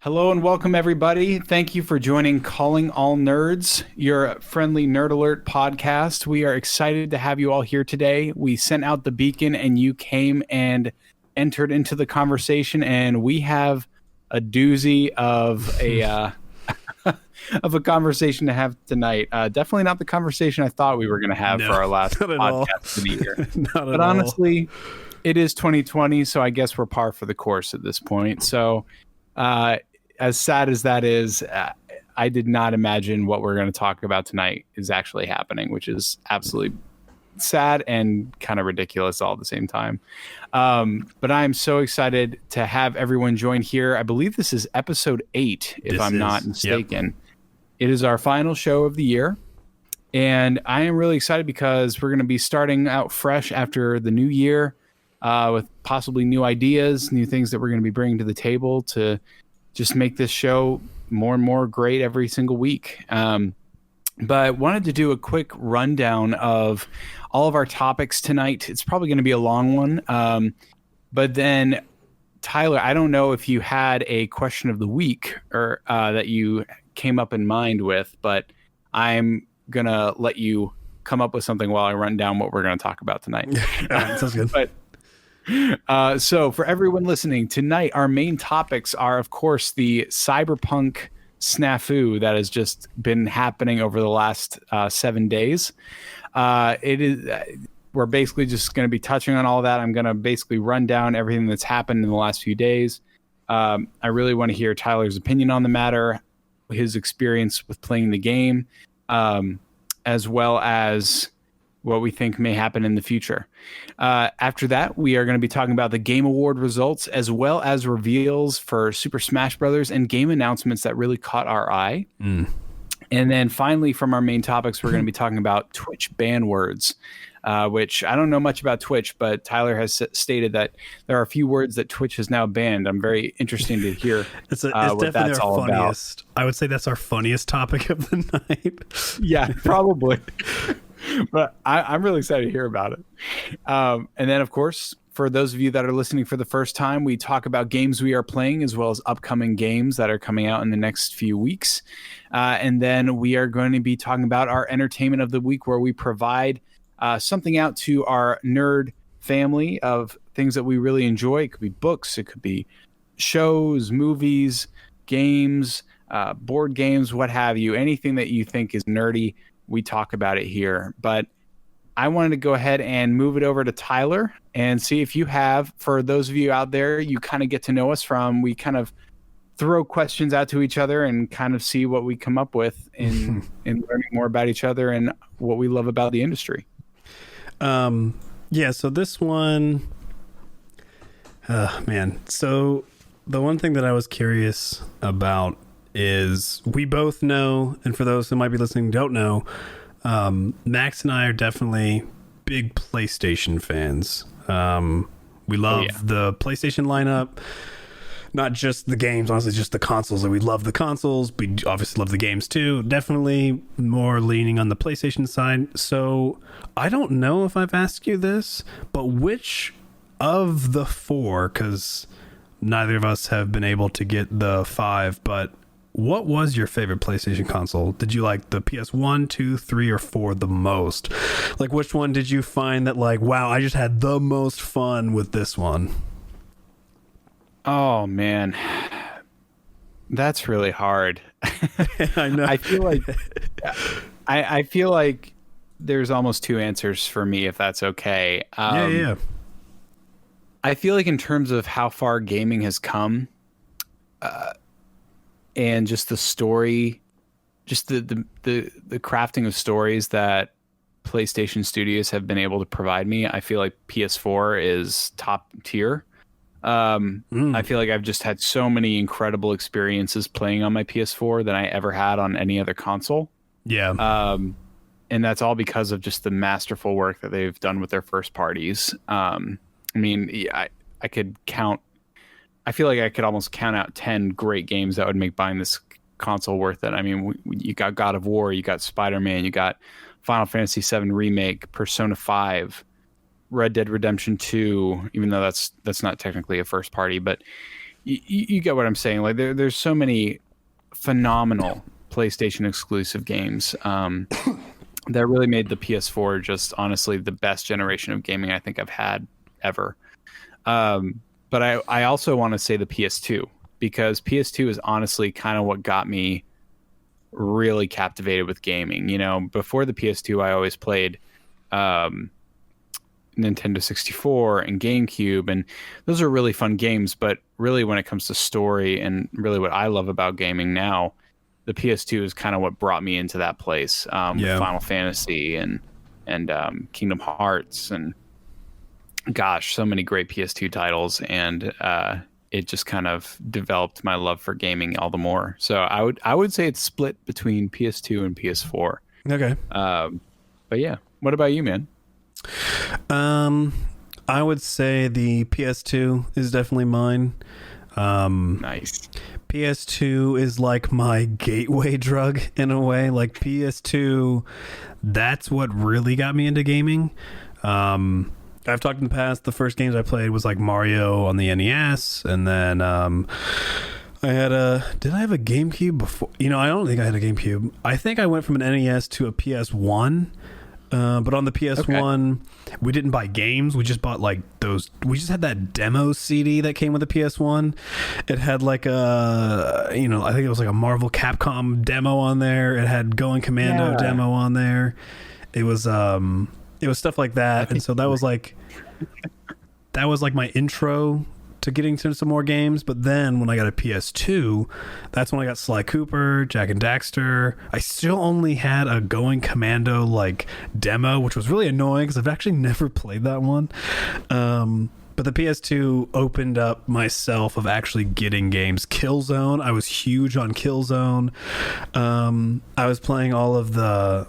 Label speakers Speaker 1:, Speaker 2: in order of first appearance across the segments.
Speaker 1: Hello and welcome, everybody. Thank you for joining Calling All Nerds, your friendly Nerd Alert podcast. We are excited to have you all here today. We sent out the beacon and you came and entered into the conversation, and we have a doozy of a of a conversation to have tonight. Definitely not the conversation I thought we were going to have for our last podcast of the year. But honestly, it is 2020, so I guess we're par for the course at this point. So as sad as that is, I did not imagine what we're going to talk about tonight is actually happening, which is absolutely sad and kind of ridiculous all at the same time. But I'm so excited to have everyone join here. I believe this is episode 8, if I'm not mistaken. Yep. It is our final show of the year. And I am really excited because we're going to be starting out fresh after the new year with possibly new ideas, new things that we're going to be bringing to the table to just make this show more and more great every single week. But I wanted to do a quick rundown of all of our topics tonight. It's probably going to be a long one. But then, Tyler, I don't know if you had a question of the week or that you came up in mind with, but I'm going to let you come up with something while I run down what we're going to talk about tonight.
Speaker 2: All right, sounds good.
Speaker 1: So for everyone listening tonight, our main topics are, of course, the Cyberpunk snafu that has just been happening over the last 7 days. We're basically just going to be touching on all that. I'm going to basically run down everything that's happened in the last few days. I really want to hear Tyler's opinion on the matter, his experience with playing the game, as well as what we think may happen in the future. After that, we are going to be talking about the Game Award results, as well as reveals for Super Smash Brothers and game announcements that really caught our eye. And then finally, from our main topics, we're going to be talking about Twitch ban words, which I don't know much about Twitch, but Tyler has stated that there are a few words that Twitch has now banned. I'm very interested to hear
Speaker 2: it's
Speaker 1: what that's all
Speaker 2: funniest. I would say that's our funniest topic of the night.
Speaker 1: Yeah, probably. But I'm really excited to hear about it. And then, of course, for those of you that are listening for the first time, we talk about games we are playing as well as upcoming games that are coming out in the next few weeks. And then we are going to be talking about our entertainment of the week, where we provide something out to our nerd family of things that we really enjoy. It could be books, it could be shows, movies, games, board games, what have you. Anything that you think is nerdy, we talk about it here. But I wanted to go ahead and move it over to Tyler and see if you have, for those of you out there, you kind of get to know us from, we kind of throw questions out to each other and kind of see what we come up with in learning more about each other and what we love about the industry.
Speaker 2: So this one, so the one thing that I was curious about is we both know, and for those who might be listening don't know, Max and I are definitely big PlayStation fans. We love the PlayStation lineup, not just the games, honestly, just the consoles. We love the consoles. We obviously love the games too. Definitely more leaning on the PlayStation side. So I don't know if I've asked you this, but which of the 4, because neither of us have been able to get the 5, but what was your favorite PlayStation console? Did you like the PS1, 2, 3, or 4 the most? Like, which one did you find that, like, wow, I just had the most fun with this one?
Speaker 1: Oh, man. That's really hard.
Speaker 2: I know.
Speaker 1: I feel like there's almost 2 answers for me, if that's okay.
Speaker 2: Yeah.
Speaker 1: I feel like in terms of how far gaming has come, and just the story, just the crafting of stories that PlayStation Studios have been able to provide me, I feel like PS4 is top tier. I feel like I've just had so many incredible experiences playing on my PS4 than I ever had on any other console.
Speaker 2: Yeah.
Speaker 1: And that's all because of just the masterful work that they've done with their first parties. I mean, I could count, I feel like I could almost count out 10 great games that would make buying this console worth it. I mean, you got God of War, you got Spider-Man, you got Final Fantasy VII Remake, Persona 5, Red Dead Redemption 2, even though that's not technically a first party, but you get what I'm saying. Like there's so many phenomenal PlayStation exclusive games that really made the PS4 just honestly the best generation of gaming I think I've had ever. But I also want to say the PS2, because PS2 is honestly kind of what got me really captivated with gaming. You know, before the PS2, I always played Nintendo 64 and GameCube, and those are really fun games. But really, when it comes to story and really what I love about gaming now, the PS2 is kind of what brought me into that place with Final Fantasy and Kingdom Hearts, and gosh, so many great PS2 titles, and it just kind of developed my love for gaming all the more. So I would say it's split between PS2 and PS4.
Speaker 2: Okay.
Speaker 1: But yeah, what about you, man?
Speaker 2: I would say the PS2 is definitely mine.
Speaker 1: Nice.
Speaker 2: PS2 is like my gateway drug in a way. Like PS2, that's what really got me into gaming. I've talked in the past, the first games I played was like Mario on the NES, and then did I have a GameCube before? You know, I don't think I had a GameCube. I think I went from an NES to a PS1. But on the PS1, we didn't buy games. We just bought like those. We just had that demo CD that came with the PS1. It had like I think it was like a Marvel Capcom demo on there. It had Going Commando demo on there. It was stuff like that. And so that was like my intro to getting to some more games. But then when I got a PS2, that's when I got Sly Cooper, Jak and Daxter. I still only had a Going Commando like demo, which was really annoying because I've actually never played that one. But the PS2 opened up myself of actually getting games. Killzone, I was huge on Killzone. I was playing all of the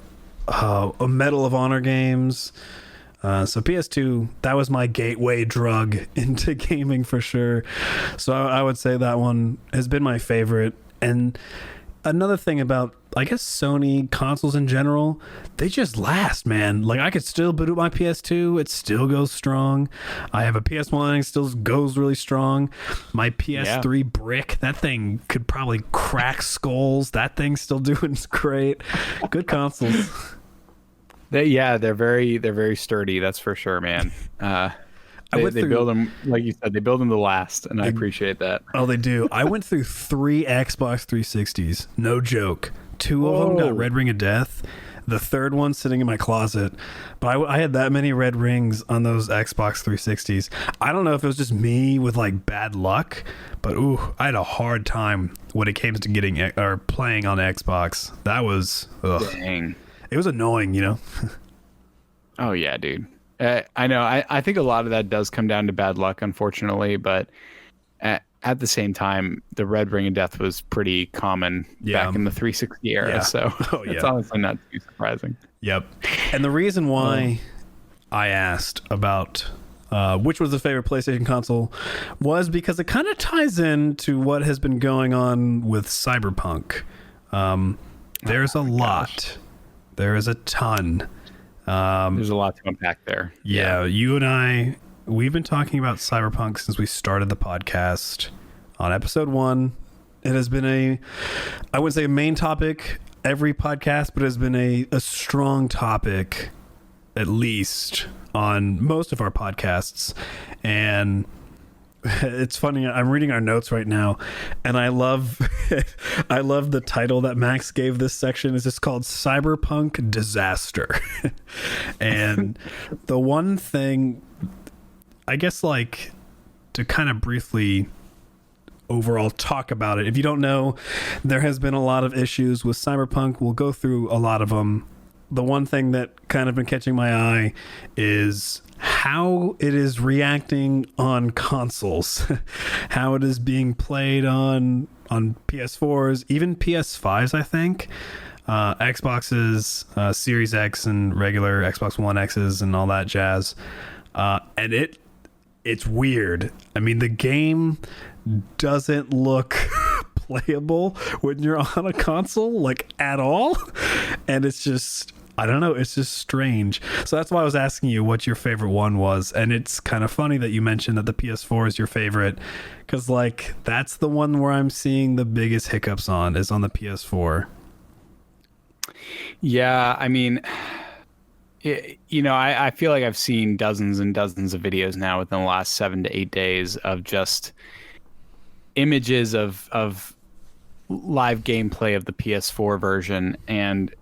Speaker 2: Medal of Honor games. So PS2, that was my gateway drug into gaming for sure. So I would say that one has been my favorite. And another thing about, I guess, Sony consoles in general, they just last, man. Like, I could still boot up my PS2. It still goes strong. I have a PS1. It still goes really strong. My PS3 brick, that thing could probably crack skulls. That thing's still doing great. Good consoles.
Speaker 1: They're very sturdy. That's for sure, man. They build them, like you said, they build them to last, and I appreciate that.
Speaker 2: Oh, they do. I went through 3 Xbox 360s. No joke. 2 of them got Red Ring of Death. The third one sitting in my closet. But I had that many red rings on those Xbox 360s. I don't know if it was just me with like bad luck, but I had a hard time when it came to getting or playing on Xbox. That was
Speaker 1: dang.
Speaker 2: It was annoying, you know?
Speaker 1: Oh, yeah, dude. I know. I think a lot of that does come down to bad luck, unfortunately. But at the same time, the Red Ring of Death was pretty common back in the 360 era. Yeah. So it's honestly not too surprising.
Speaker 2: Yep. And the reason why I asked about which was the favorite PlayStation console was because it kind of ties in what has been going on with Cyberpunk. There's a lot. There is a ton.
Speaker 1: There's a lot to unpack there.
Speaker 2: Yeah, you and I, we've been talking about Cyberpunk since we started the podcast. On episode 1, it has been I wouldn't say a main topic every podcast, but it has been a strong topic, at least on most of our podcasts. And it's funny, I'm reading our notes right now, and I love the title that Max gave this section. Is just called Cyberpunk Disaster. And the one thing, I guess, like, to kind of briefly overall talk about it, if you don't know, there has been a lot of issues with Cyberpunk. We'll go through a lot of them. The one thing that kind of been catching my eye is how it is reacting on consoles, how it is being played on PS4s, even PS5s, I think, Xboxes, Series X and regular Xbox One X's and all that jazz. And it's weird. I mean, the game doesn't look playable when you're on a console, like, at all. And it's just, I don't know. It's just strange. So that's why I was asking you what your favorite one was. And it's kind of funny that you mentioned that the PS4 is your favorite, because like that's the one where I'm seeing the biggest hiccups on is on the PS4.
Speaker 1: Yeah, I mean, I feel like I've seen dozens and dozens of videos now within the last 7 to 8 days of just images of live gameplay of the PS4 version, and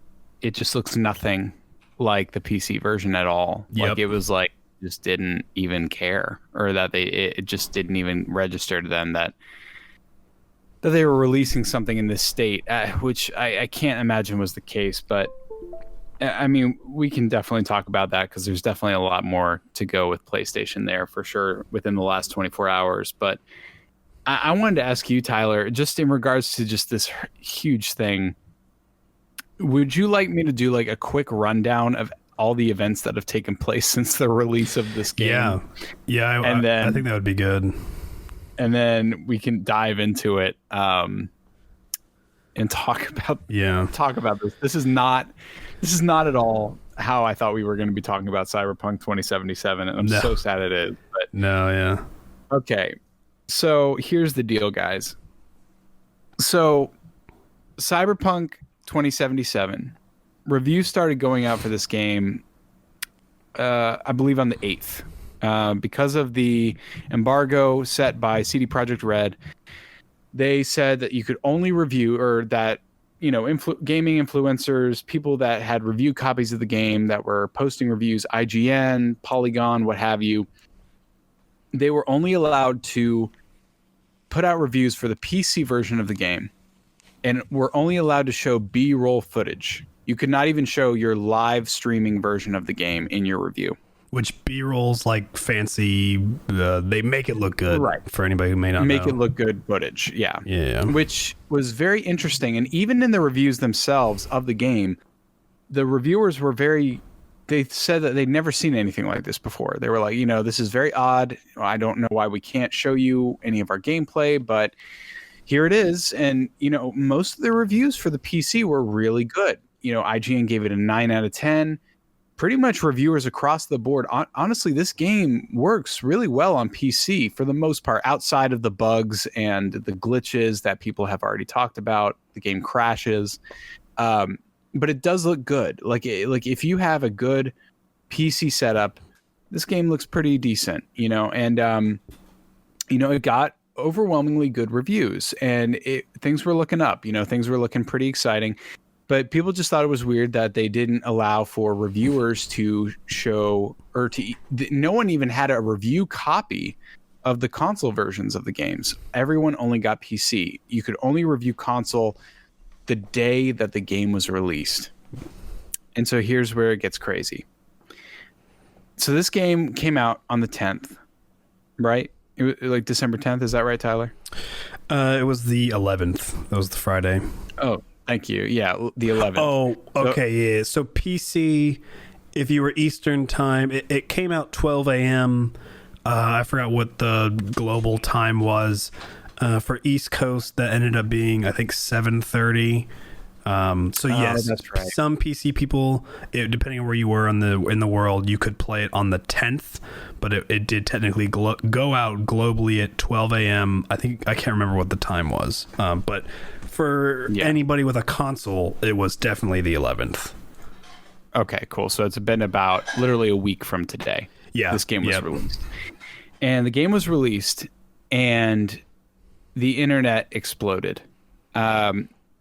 Speaker 1: it just looks nothing like the PC version at all.
Speaker 2: Yep.
Speaker 1: Like it was like just didn't even care, or that it just didn't even register to them that they were releasing something in this state, which I can't imagine was the case. But I mean, we can definitely talk about that because there's definitely a lot more to go with PlayStation there for sure within the last 24 hours. But I wanted to ask you, Tyler, just in regards to just this huge thing, would you like me to do like a quick rundown of all the events that have taken place since the release of this game?
Speaker 2: Yeah. I think that would be good.
Speaker 1: And then we can dive into it and talk about this. This is not at all how I thought we were going to be talking about Cyberpunk 2077, and I'm so sad it is. But okay. So here's the deal, guys. So Cyberpunk 2077 reviews started going out for this game, I believe on the 8th. Because of the embargo set by CD Projekt Red, they said that you could only review, or that, gaming influencers, people that had review copies of the game that were posting reviews, IGN, Polygon, what have you, they were only allowed to put out reviews for the PC version of the game, and were only allowed to show B-roll footage. You could not even show your live streaming version of the game in your review.
Speaker 2: Which B-roll's like fancy, they make it look good,
Speaker 1: right?
Speaker 2: For anybody who may not
Speaker 1: make
Speaker 2: know.
Speaker 1: It look good footage, yeah.
Speaker 2: Which
Speaker 1: was very interesting. And even in the reviews themselves of the game, the reviewers were they said that they'd never seen anything like this before. They were like, this is very odd. I don't know why we can't show you any of our gameplay, but here it is. And, most of the reviews for the PC were really good. IGN gave it a 9 out of 10. Pretty much reviewers across the board. Honestly, this game works really well on PC for the most part, outside of the bugs and the glitches that people have already talked about. The game crashes, but it does look good. Like if you have a good PC setup, this game looks pretty decent, and it got overwhelmingly good reviews, and things were looking up. Things were looking pretty exciting. But people just thought it was weird that they didn't allow for reviewers to show, or no one even had a review copy of the console versions of the games. Everyone only got PC. You could only review console the day that the game was released. And so here's where it gets crazy. So this game came out on the 10th, right? It was like December 10th. Is that right, Tyler?
Speaker 2: It was the 11th. That was the Friday.
Speaker 1: Oh, thank you. Yeah, the 11th.
Speaker 2: Oh, okay, yeah. So PC, if you were Eastern time, it came out 12 a.m. I forgot what the global time was. For East Coast, that ended up being, I think, 7:30. So yes,
Speaker 1: that's right.
Speaker 2: Some PC people, depending on where you were in the world, you could play it on the 10th, but it did technically go out globally at 12 a.m. I can't remember what the time was, but for anybody with a console, it was definitely the 11th.
Speaker 1: Okay, cool. So it's been about literally a week from today.
Speaker 2: Yeah,
Speaker 1: this game was released, and the game was released, and the internet exploded.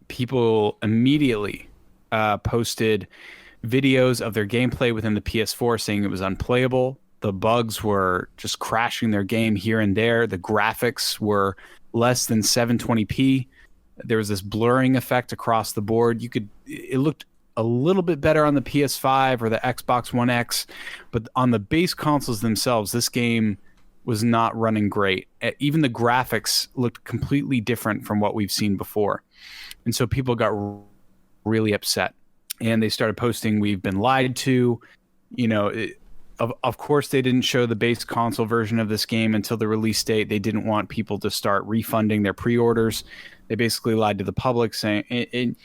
Speaker 1: People immediately posted videos of their gameplay within the PS4 saying it was unplayable. The bugs were just crashing their game here and there. The graphics were less than 720p. There was this blurring effect across the board. It looked a little bit better on the PS5 or the Xbox One X, but on the base consoles themselves, this game was not running great. Even the graphics looked completely different from what we've seen before. And so people got really upset, and they started posting, "We've been lied to." Of course, they didn't show the base console version of this game until the release date. They didn't want people to start refunding their pre-orders. They basically lied to the public, saying,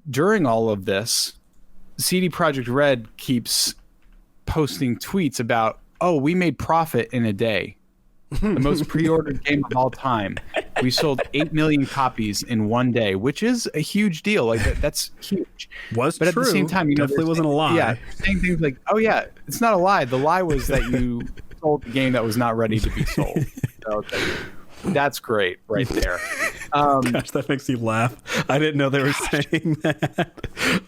Speaker 1: during all of this, CD Projekt Red keeps posting tweets about, oh, we made profit in a day. The most pre-ordered game of all time. We sold 8 million copies in one day, which is a huge deal. Like that's huge.
Speaker 2: Was
Speaker 1: but
Speaker 2: true.
Speaker 1: At the same time,
Speaker 2: definitely wasn't a lie.
Speaker 1: Yeah, saying things like, "Oh yeah, it's not a lie. The lie was that you sold the game that was not ready to be sold." So that's great, right there.
Speaker 2: Gosh, that makes you laugh. I didn't know they were saying that.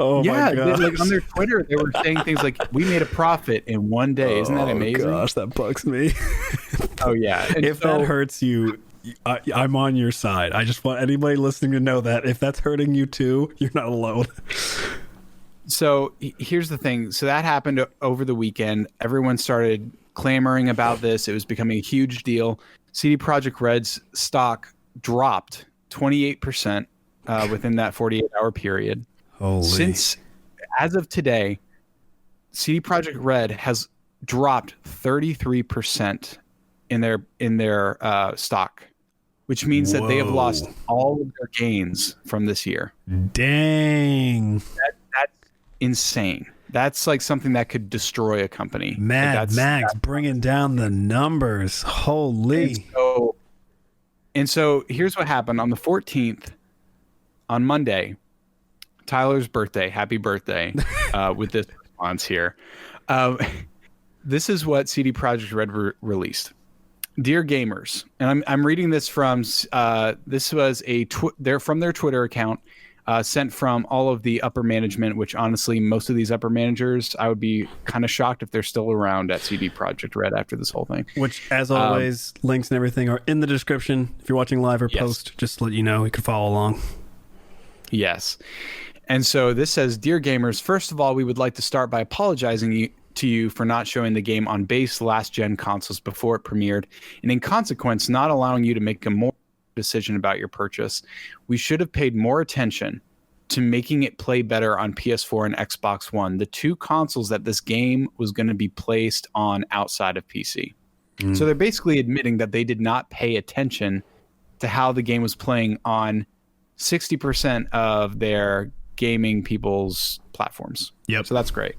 Speaker 2: Oh my god!
Speaker 1: Like on their Twitter, they were saying things like, "We made a profit in one day." Isn't that amazing?
Speaker 2: Gosh, that bugs me.
Speaker 1: Oh yeah. And
Speaker 2: if that hurts you, I'm on your side. I just want anybody listening to know that if that's hurting you too, you're not alone.
Speaker 1: So here's the thing. So that happened over the weekend. Everyone started clamoring about this. It was becoming a huge deal. CD Projekt Red's stock dropped 28% within that 48-hour period.
Speaker 2: Holy.
Speaker 1: Since, as of today, CD Projekt Red has dropped 33% in their stock, which means that they have lost all of their gains from this year.
Speaker 2: Dang.
Speaker 1: That's insane. That's like something that could destroy a company.
Speaker 2: Mad Max bringing down the numbers. Holy.
Speaker 1: And so here's what happened on the 14th, on Monday, Tyler's birthday. Happy birthday with this response here. This is what CD Projekt Red released. Dear gamers, and I'm reading this from this was from their Twitter account, sent from all of the upper management, which honestly, most of these upper managers, I would be kind of shocked if they're still around at CD Projekt Red after this whole thing.
Speaker 2: Which, as always, links and everything are in the description. If you're watching live or post, just to let you know, you can follow along.
Speaker 1: Yes. And so this says, Dear gamers, first of all, we would like to start by apologizing to you for not showing the game on base last-gen consoles before it premiered, and in consequence, not allowing you to make a more decision about your purchase. We should have paid more attention to making it play better on PS4 and Xbox One, the two consoles that this game was going to be placed on outside of PC. So they're basically admitting that they did not pay attention to how the game was playing on 60% of their gaming people's platforms.
Speaker 2: Yep.
Speaker 1: So that's great.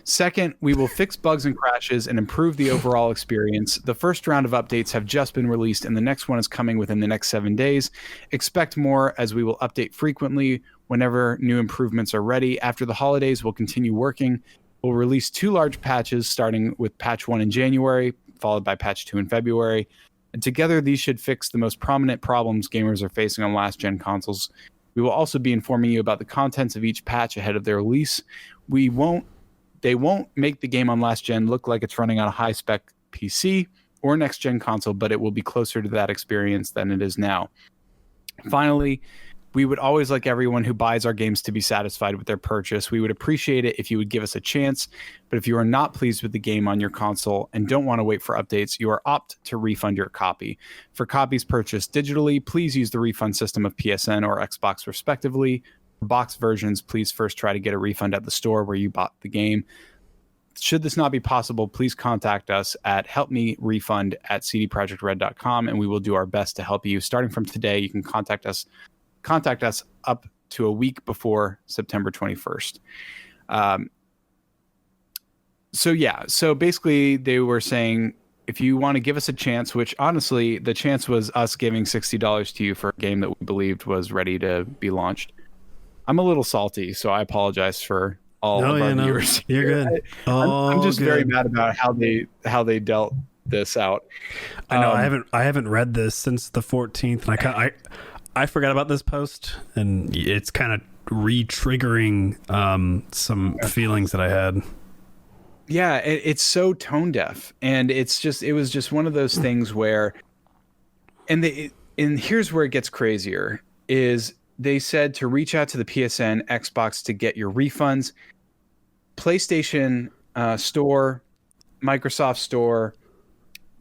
Speaker 1: Second, we will fix bugs and crashes and improve the overall experience. The first round of updates have just been released, and the next one is coming within the next 7 days. Expect more, as we will update frequently whenever new improvements are ready. After the holidays, we'll continue working. We'll release 2 large patches, starting with patch 1 in January, followed by patch 2 in February. And together, these should fix the most prominent problems gamers are facing on last-gen consoles. We will also be informing you about the contents of each patch ahead of their release. They won't make the game on last gen look like it's running on a high-spec PC or next-gen console, but it will be closer to that experience than it is now. Finally, we would always like everyone who buys our games to be satisfied with their purchase. We would appreciate it if you would give us a chance, but if you are not pleased with the game on your console and don't want to wait for updates, you are opt to refund your copy. For copies purchased digitally, please use the refund system of PSN or Xbox respectively. Box versions, please first try to get a refund at the store where you bought the game. Should this not be possible, please contact us at helpmerefund@cdprojectred.com, and we will do our best to help you. Starting from today, you can contact us up to a week before September 21st. So basically they were saying, if you want to give us a chance, which honestly, the chance was us giving $60 to you for a game that we believed was ready to be launched. I'm a little salty, so I apologize for all of our viewers.
Speaker 2: You're good.
Speaker 1: I'm just very mad about how they dealt this out.
Speaker 2: I know I haven't read this since the 14th, and I forgot about this post, and it's kind of re-triggering some feelings that I had.
Speaker 1: Yeah, it's so tone deaf, and it was just one of those things where, and here's where it gets crazier is. They said to reach out to the PSN, Xbox to get your refunds. PlayStation Store, Microsoft Store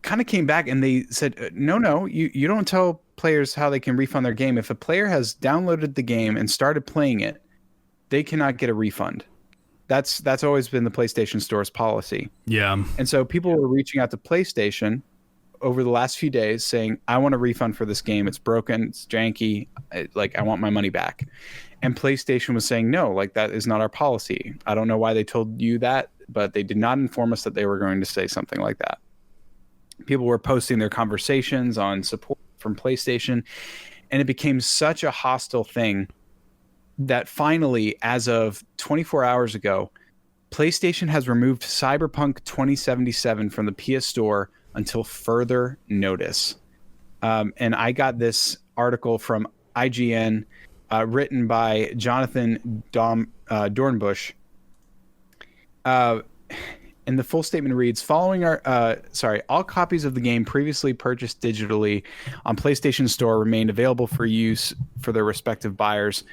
Speaker 1: kind of came back and they said, no, you don't tell players how they can refund their game. If a player has downloaded the game and started playing it, they cannot get a refund. That's always been the PlayStation Store's policy.
Speaker 2: Yeah.
Speaker 1: And so people were reaching out to PlayStation over the last few days saying, I want a refund for this game. It's broken. It's janky. I want my money back. And PlayStation was saying, no, like that is not our policy. I don't know why they told you that, but they did not inform us that they were going to say something like that. People were posting their conversations on support from PlayStation, and it became such a hostile thing that finally, as of 24 hours ago, PlayStation has removed Cyberpunk 2077 from the PS Store until further notice. And I got this article from IGN, written by Jonathan Dornbush. And the full statement reads, all copies of the game previously purchased digitally on PlayStation Store remained available for use for their respective buyers.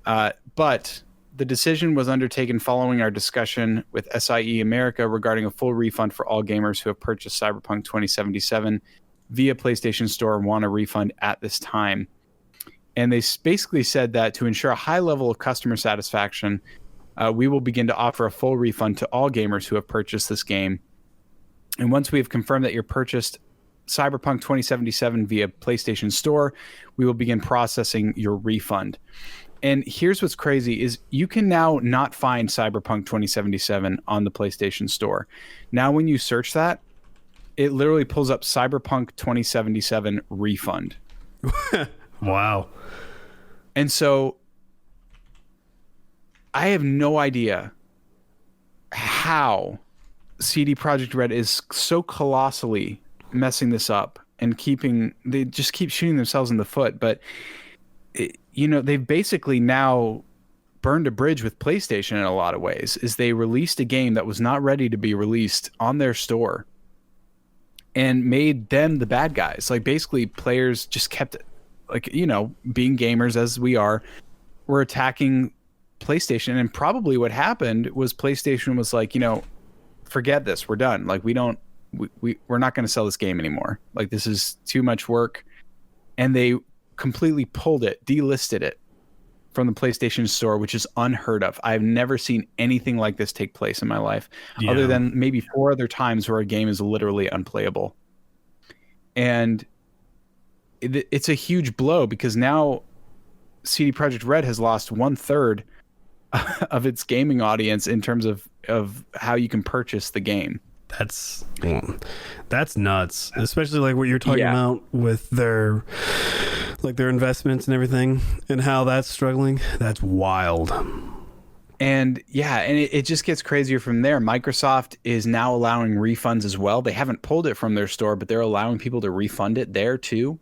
Speaker 1: But the decision was undertaken following our discussion with SIE America regarding a full refund for all gamers who have purchased Cyberpunk 2077 via PlayStation Store and want a refund at this time. And they basically said that to ensure a high level of customer satisfaction, we will begin to offer a full refund to all gamers who have purchased this game. And once we have confirmed that you purchased Cyberpunk 2077 via PlayStation Store, we will begin processing your refund. And here's what's crazy is you can now not find Cyberpunk 2077 on the PlayStation Store. Now, when you search that, it literally pulls up Cyberpunk 2077 refund.
Speaker 2: Wow.
Speaker 1: And so I have no idea how CD Projekt Red is so colossally messing this up and they just keep shooting themselves in the foot. But they've basically now burned a bridge with PlayStation in a lot of ways. Is they released a game that was not ready to be released on their store and made them the bad guys. Like, basically players just kept, being gamers as we are, were attacking PlayStation. And probably what happened was PlayStation was like, forget this, we're done. Like, we're not going to sell this game anymore. Like, this is too much work. And they completely pulled it, delisted it from the PlayStation Store, which is unheard of. I've never seen anything like this take place in my life, other than maybe 4 other times where a game is literally unplayable. And it's a huge blow because now CD Projekt Red has lost 1/3 of its gaming audience in terms of how you can purchase the game.
Speaker 2: That's nuts, especially like what you're talking about with their investments and everything and how that's struggling. That's wild.
Speaker 1: And it just gets crazier from there. Microsoft is now allowing refunds as well. They haven't pulled it from their store, but they're allowing people to refund it there too.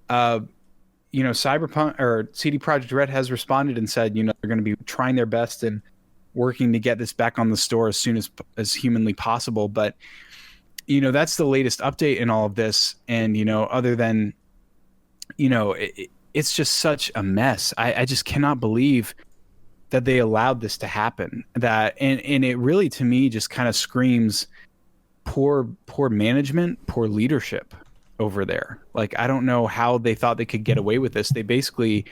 Speaker 1: Cyberpunk or CD Projekt Red has responded and said, they're going to be trying their best and working to get this back on the store as soon as humanly possible. But, that's the latest update in all of this. And, other than, it's just such a mess. I just cannot believe that they allowed this to happen. And it really, to me, just kind of screams poor management, poor leadership over there. Like, I don't know how they thought they could get away with this. They basically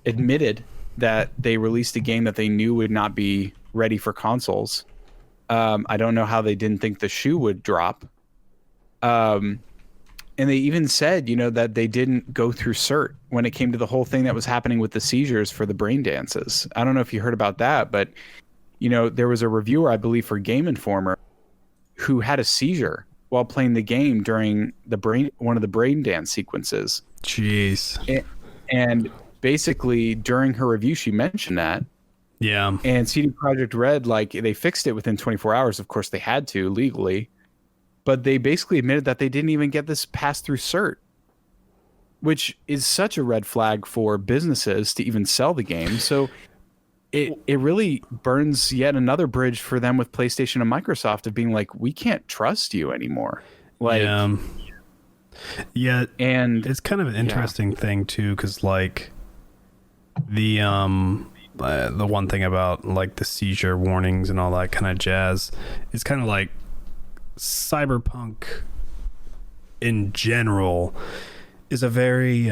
Speaker 1: admitted that they released a game that they knew would not be ready for consoles. I don't know how they didn't think the shoe would drop. And they even said, that they didn't go through cert when it came to the whole thing that was happening with the seizures for the brain dances. I don't know if you heard about that, but, there was a reviewer, I believe, for Game Informer who had a seizure while playing the game during one of the brain dance sequences.
Speaker 2: Jeez.
Speaker 1: And basically during her review, she mentioned that.
Speaker 2: Yeah.
Speaker 1: And CD Projekt Red, they fixed it within 24 hours. Of course, they had to legally, but they basically admitted that they didn't even get this passed through cert, which is such a red flag for businesses to even sell the game. So it really burns yet another bridge for them with PlayStation and Microsoft of being like, we can't trust you anymore.
Speaker 2: Yeah. And it's kind of an interesting thing too, because the one thing about the seizure warnings and all that kind of jazz is kind of like Cyberpunk in general is a very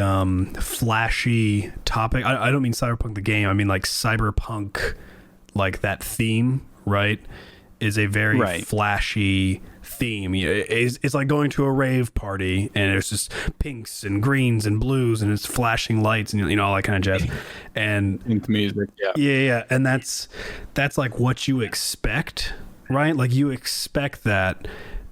Speaker 2: flashy topic. I don't mean Cyberpunk the game. I mean Cyberpunk, that theme, right, is a very flashy theme. It's like going to a rave party, and it's just pinks and greens and blues, and it's flashing lights, and all that kind of jazz. And
Speaker 1: Synth music,
Speaker 2: yeah, and that's like what you expect, right? Like you expect that,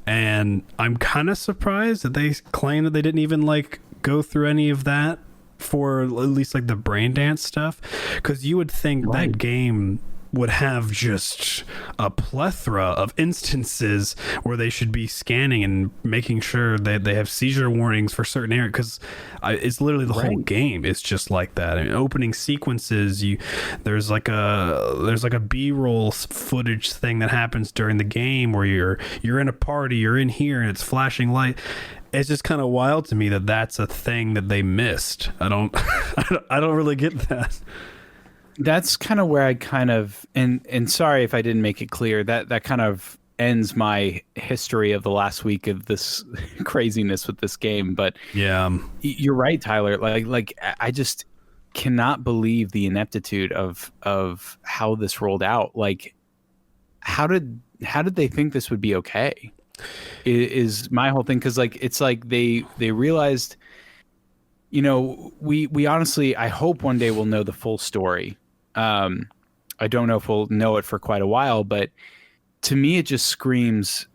Speaker 2: and I'm kind of surprised that they claim that they didn't even like go through any of that for at least like the brain dance stuff, because you would think that game would have just a plethora of instances where they should be scanning and making sure that they have seizure warnings for certain areas, because it's literally the whole game. It's just like that. I mean, opening sequences, there's like a B-roll footage thing that happens during the game where you're in a party, you're in here, and it's flashing light. It's just kind of wild to me that that's a thing that they missed. I don't really get that.
Speaker 1: That's kind of where I kind of, and sorry if I didn't make it clear, that kind of ends my history of the last week of this craziness with this game. But
Speaker 2: yeah,
Speaker 1: you're right, Tyler. Like I just cannot believe the ineptitude of how this rolled out. Like, how did they think this would be okay? Is my whole thing, because like it's like they realized, we honestly, I hope one day we'll know the full story. I don't know if we'll know it for quite a while, but to me it just screams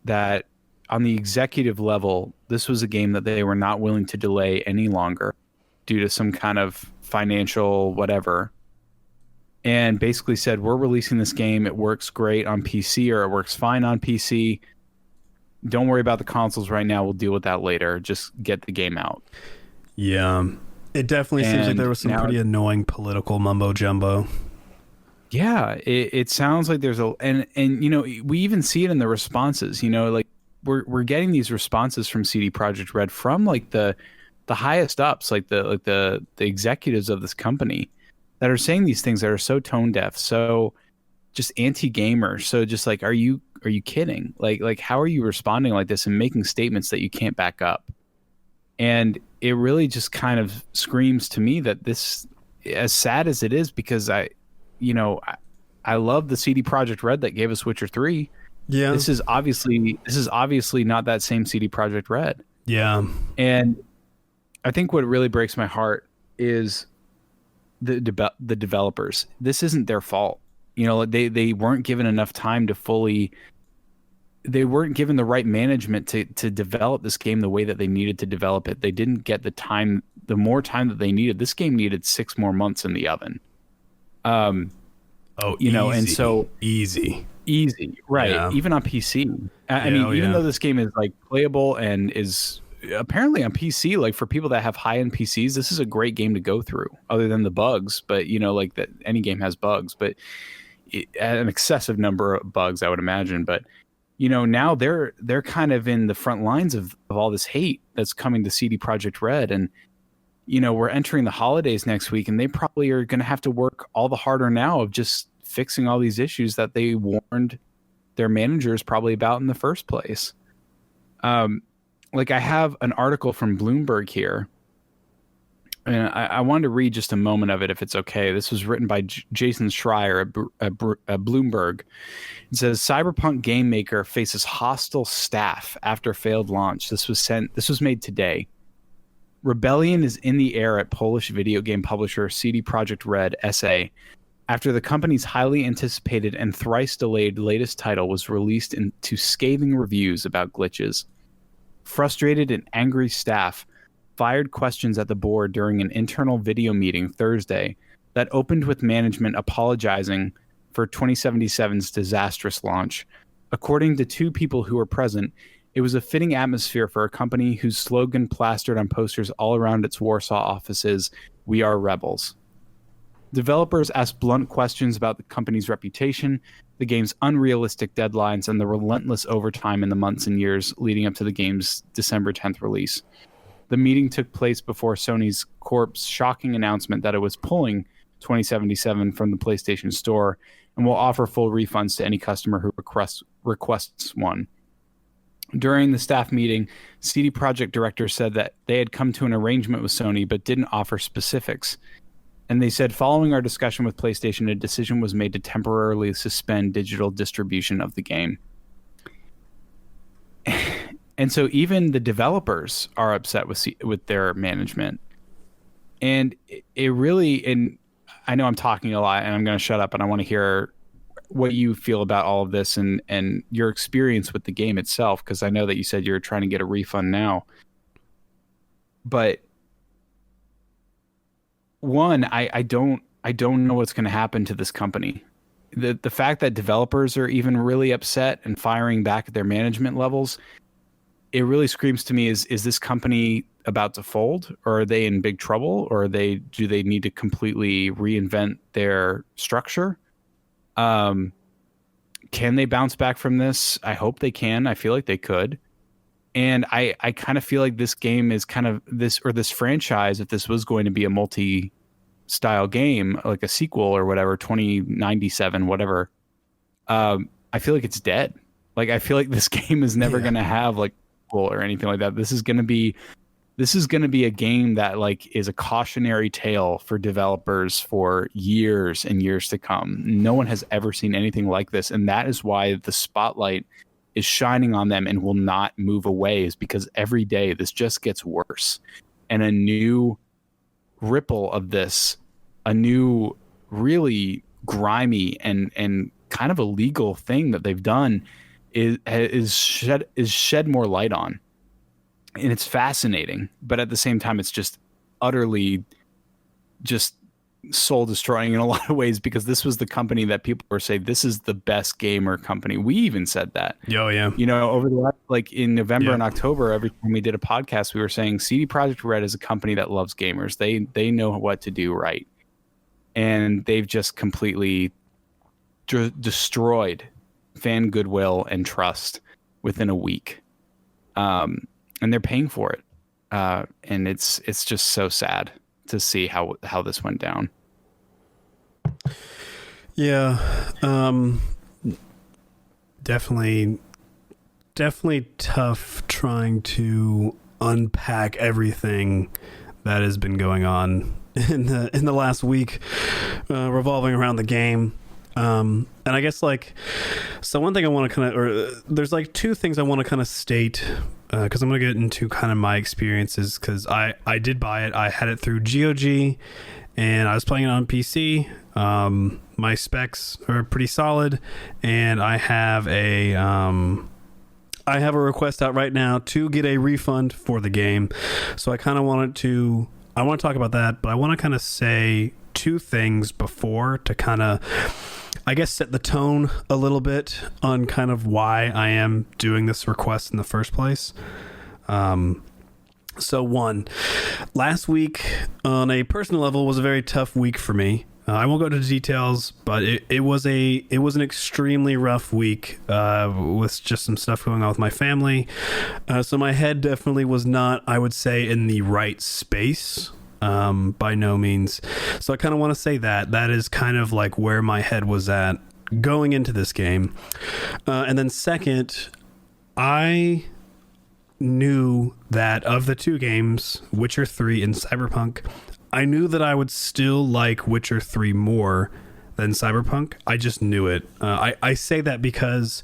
Speaker 1: that on the executive level, this was a game that they were not willing to delay any longer due to some kind of financial whatever, and basically said, we're releasing this game, it works great on PC, or it works fine on PC, don't worry about the consoles right now, we'll deal with that later, just get the game out.
Speaker 2: Yeah, it definitely seems like there was some pretty annoying political mumbo jumbo.
Speaker 1: Yeah, it sounds like there's and we even see it in the responses. Like we're getting these responses from CD Projekt Red from like the highest ups, like the executives of this company, that are saying these things that are so tone deaf, so just anti-gamer. So just like, are you kidding? Like how are you responding like this and making statements that you can't back up? And it really just kind of screams to me that this, as sad as it is, because I love the CD Projekt Red that gave us Witcher 3.
Speaker 2: Yeah.
Speaker 1: This is obviously not that same CD Projekt Red.
Speaker 2: Yeah.
Speaker 1: And I think what really breaks my heart is the developers. This isn't their fault. They weren't given enough time to they weren't given the right management to develop this game the way that they needed to develop it. They didn't get the more time that they needed. This game needed 6 more months in the oven.
Speaker 2: Easy.
Speaker 1: And so
Speaker 2: easy,
Speaker 1: right?
Speaker 2: Yeah.
Speaker 1: Even on PC. I mean, even though this game is like playable and is apparently on PC, like for people that have high-end PCs, this is a great game to go through, other than the bugs. But like that, any game has bugs, but an excessive number of bugs, I would imagine. But now they're kind of in the front lines of all this hate that's coming to CD Projekt Red. And we're entering the holidays next week, and they probably are going to have to work all the harder now of just fixing all these issues that they warned their managers probably about in the first place. Like I have an article from Bloomberg here, and I wanted to read just a moment of it, if it's okay. This was written by Jason Schreier at Bloomberg. It says, Cyberpunk game maker faces hostile staff after failed launch. This was made today. Rebellion is in the air at Polish video game publisher CD Projekt Red SA after the company's highly anticipated and thrice delayed latest title was released into scathing reviews about glitches. Frustrated and angry staff fired questions at the board during an internal video meeting Thursday that opened with management apologizing for 2077's disastrous launch. According to 2 people who were present, it was a fitting atmosphere for a company whose slogan plastered on posters all around its Warsaw offices, "We are rebels." Developers asked blunt questions about the company's reputation, the game's unrealistic deadlines, and the relentless overtime in the months and years leading up to the game's December 10th release. The meeting took place before Sony's Corp's shocking announcement that it was pulling 2077 from the PlayStation Store and will offer full refunds to any customer who requests one. During the staff meeting, CD Projekt directors said that they had come to an arrangement with Sony but didn't offer specifics. And they said, following our discussion with PlayStation, a decision was made to temporarily suspend digital distribution of the game. And so even the developers are upset with their management. And it really, and I know I'm talking a lot and I'm going to shut up, and I want to hear what you feel about all of this and your experience with the game itself, because I know that you said you're trying to get a refund now. But one, I don't know what's going to happen to this company. The fact that developers are even really upset and firing back at their management levels, it really screams to me, is this company about to fold, or are they in big trouble, or do they need to completely reinvent their structure? Can they bounce back from this? I hope they can. I feel like they could. And I kind of feel like this game is kind of this franchise, if this was going to be a multi-style game, like a sequel or whatever, 2097, whatever, I feel like it's dead. Like, I feel like this game is never going to have like or anything like that. This is going to be a game that like is a cautionary tale for developers for years and years to come. No one has ever seen anything like this, and that is why the spotlight is shining on them and will not move away, is because every day this just gets worse, and a new ripple of this, a new really grimy and kind of illegal thing that they've done is shed more light on. And it's fascinating, but at the same time, it's just utterly just soul destroying in a lot of ways, because this was the company that people were saying, this is the best gamer company. We even said that.
Speaker 2: Oh, yeah.
Speaker 1: You know, over the last, like in November and October, every time we did a podcast, we were saying CD Projekt Red is a company that loves gamers. They know what to do right. And they've just completely destroyed fan goodwill and trust within a week. And they're paying for it. And it's just so sad to see how this went down.
Speaker 2: Yeah. Definitely tough trying to unpack everything that has been going on in the last week, revolving around the game. And I guess so one thing I want to there's two things I want to kind of state, because I'm going to get into kind of my experiences, because I did buy it. I had it through GOG, and I was playing it on PC. My specs are pretty solid, and I have a request out right now to get a refund for the game. So I kind of want to talk about that, but I want to kind of say two things before to kind of, I guess, set the tone a little bit on kind of why I am doing this request in the first place. So one, last week on a personal level was a very tough week for me. I won't go into details, but it was an extremely rough week with just some stuff going on with my family. So my head definitely was not, I would say, in the right space. By no means. So I kind of want to say that is kind of like where my head was at going into this game. And then second, I knew that of the two games, Witcher 3 and Cyberpunk, I knew that I would still like Witcher 3 more than Cyberpunk. I just knew it. I say that because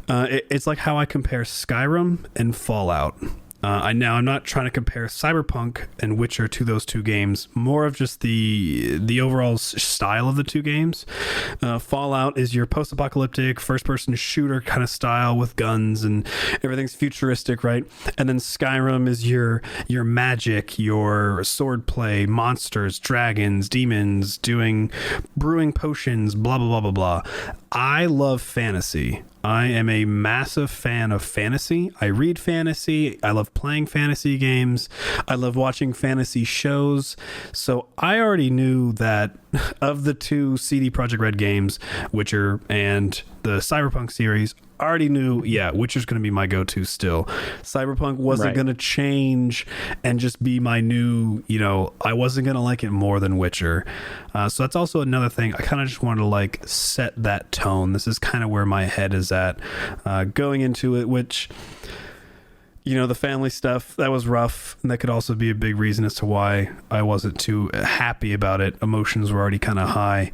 Speaker 2: it's like how I compare Skyrim and Fallout. I'm not trying to compare Cyberpunk and Witcher to those two games, more of just the overall style of the two games. Fallout is your post-apocalyptic first-person shooter kind of style with guns and everything's futuristic, right? And then Skyrim is your magic, your swordplay, monsters, dragons, demons, brewing potions, blah, blah, blah, blah, blah. I love fantasy. I am a massive fan of fantasy. I read fantasy. I love playing fantasy games. I love watching fantasy shows. So I already knew that of the two CD Projekt Red games, Witcher and the Cyberpunk series, I already knew, Witcher's going to be my go-to still. Cyberpunk wasn't going to change and just be my new, I wasn't going to like it more than Witcher. So that's also another thing. I kind of just wanted to set that tone. This is kind of where my head is at going into it, which, the family stuff, that was rough. And that could also be a big reason as to why I wasn't too happy about it. Emotions were already kind of high.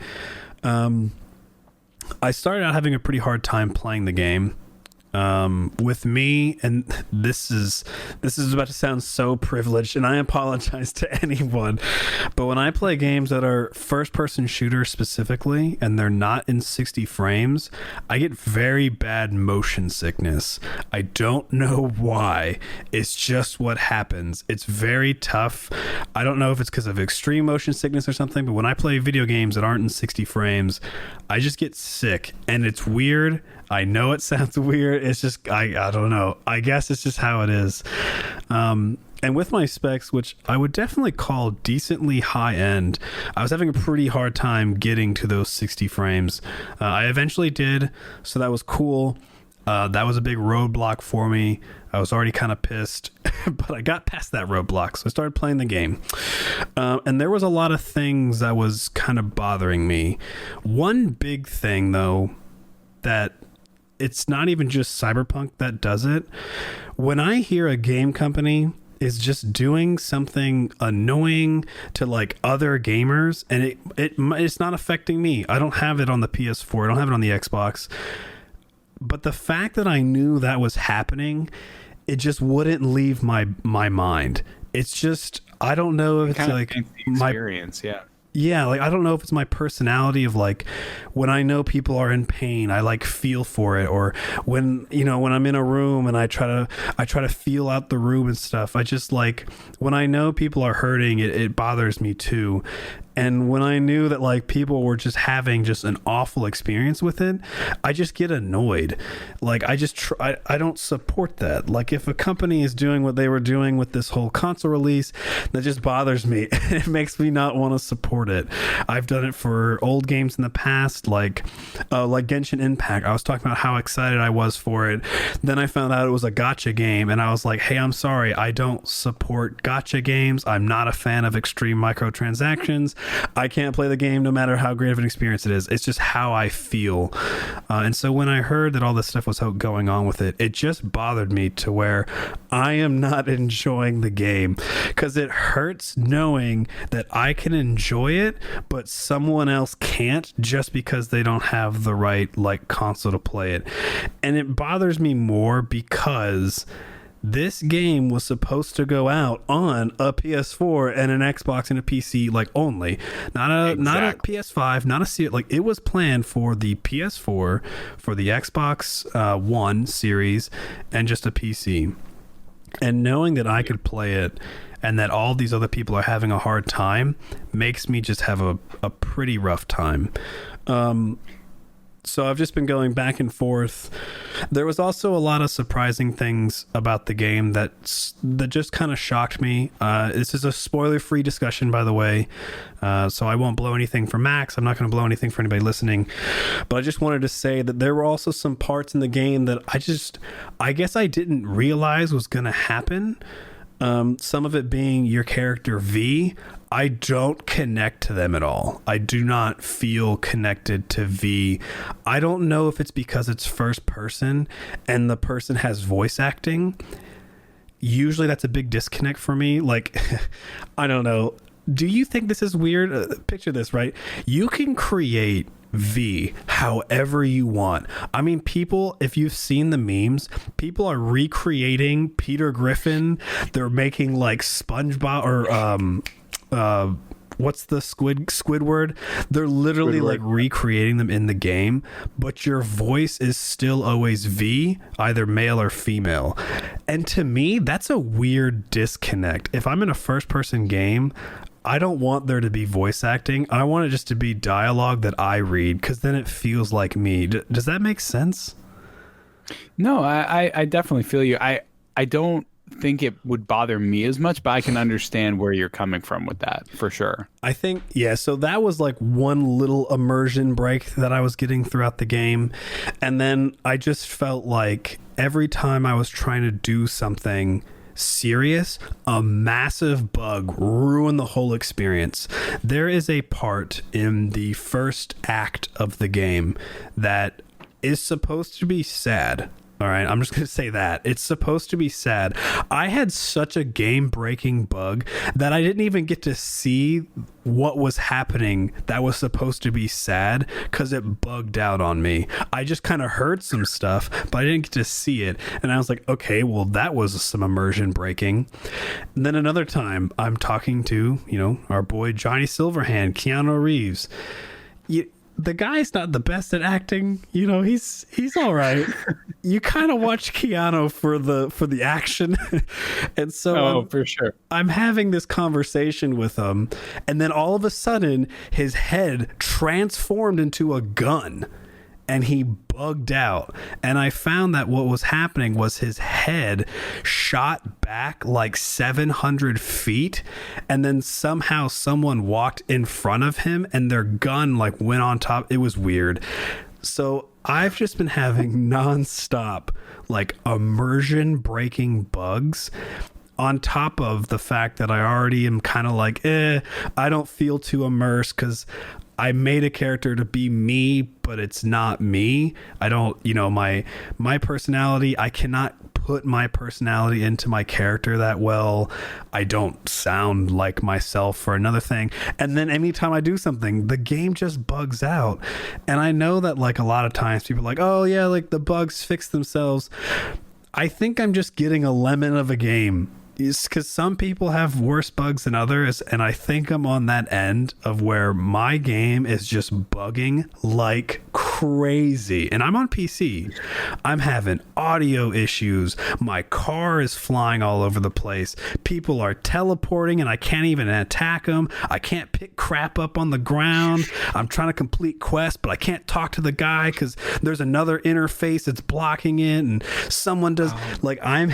Speaker 2: I started out having a pretty hard time playing the game. With me, and this is about to sound so privileged, and I apologize to anyone, but when I play games that are first-person shooters specifically, and they're not in 60 frames, I get very bad motion sickness. I don't know why. It's just what happens. It's very tough. I don't know if it's because of extreme motion sickness or something, but when I play video games that aren't in 60 frames, I just get sick, and it's weird. I know it sounds weird. It's just, I don't know. I guess it's just how it is. And with my specs, which I would definitely call decently high end, I was having a pretty hard time getting to those 60 frames. I eventually did, so that was cool. That was a big roadblock for me. I was already kind of pissed, but I got past that roadblock, so I started playing the game. And there was a lot of things that was kind of bothering me. One big thing, though, that it's not even just Cyberpunk that does it. When I hear a game company is just doing something annoying to like other gamers, and it's not affecting me. I don't have it on the PS4. I don't have it on the Xbox. But the fact that I knew that was happening, it just wouldn't leave my mind. It's just, I don't know if it's like my
Speaker 1: experience.
Speaker 2: Yeah, like I don't know if it's my personality of like when I know people are in pain, I like feel for it, or when I'm in a room and I try to feel out the room and stuff. I just like when I know people are hurting, it bothers me too. And when I knew that like people were just having just an awful experience with it, I just get annoyed. Like I just I don't support that. Like if a company is doing what they were doing with this whole console release, that just bothers me. It makes me not want to support it. I've done it for old games in the past, like Genshin Impact. I was talking about how excited I was for it. Then I found out it was a gacha game, and I was like, hey, I'm sorry, I don't support gacha games. I'm not a fan of extreme microtransactions. I can't play the game no matter how great of an experience it is. It's just how I feel. And so when I heard that all this stuff was going on with it, it just bothered me to where I am not enjoying the game, because it hurts knowing that I can enjoy it, but someone else can't just because they don't have the right like console to play it. And it bothers me more because this game was supposed to go out on a PS4 and an Xbox and a PC, like only, not a PS5, not a series. Like it was planned for the PS4, for the Xbox One series, and just a PC. And knowing that I could play it and that all these other people are having a hard time makes me just have a pretty rough time. So I've just been going back and forth. There was also a lot of surprising things about the game that just kind of shocked me. This is a spoiler-free discussion, by the way, so I won't blow anything for Max. I'm not going to blow anything for anybody listening. But I just wanted to say that there were also some parts in the game that I guess I didn't realize was going to happen. Some of it being your character V. I don't connect to them at all. I do not feel connected to V. I don't know if it's because it's first person and the person has voice acting. Usually that's a big disconnect for me. Like, I don't know. Do you think this is weird? Picture this, right? You can create V however you want. I mean, people, if you've seen the memes, people are recreating Peter Griffin. They're making like SpongeBob or what's the Squidward? They're literally like recreating them in the game, but your voice is still always V, either male or female. And to me, that's a weird disconnect. If I'm in a first person game, I don't want there to be voice acting. I want it just to be dialogue that I read, because then it feels like me. Does that make sense?
Speaker 1: No, I definitely feel you. I don't think it would bother me as much, but I can understand where you're coming from with that for sure.
Speaker 2: I think, yeah, so that was like one little immersion break that I was getting throughout the game. And then I just felt like every time I was trying to do something serious, a massive bug ruined the whole experience. There is a part in the first act of the game that is supposed to be sad. All right, I'm just going to say that. It's supposed to be sad. I had such a game-breaking bug that I didn't even get to see what was happening that was supposed to be sad because it bugged out on me. I just kind of heard some stuff, but I didn't get to see it. And I was like, okay, well, that was some immersion breaking. And then another time, I'm talking to, our boy Johnny Silverhand, Keanu Reeves. The guy's not the best at acting, he's all right. You kind of watch Keanu for the action. And so
Speaker 1: for sure.
Speaker 2: I'm having this conversation with him, and then all of a sudden his head transformed into a gun. And he bugged out. And I found that what was happening was his head shot back like 700 feet. And then somehow someone walked in front of him and their gun like went on top. It was weird. So I've just been having nonstop like immersion breaking bugs, on top of the fact that I already am kind of like, I don't feel too immersed because I made a character to be me, but it's not me. I don't, my personality, I cannot put my personality into my character that well. I don't sound like myself for another thing. And then anytime I do something, the game just bugs out. And I know that like a lot of times people are like, oh yeah, like the bugs fix themselves. I think I'm just getting a lemon of a game. It's because some people have worse bugs than others, and I think I'm on that end of where my game is just bugging like crazy. And I'm on PC. I'm having audio issues. My car is flying all over the place. People are teleporting, and I can't even attack them. I can't pick crap up on the ground. I'm trying to complete quests, but I can't talk to the guy because there's another interface that's blocking it, and someone does. Like, I'm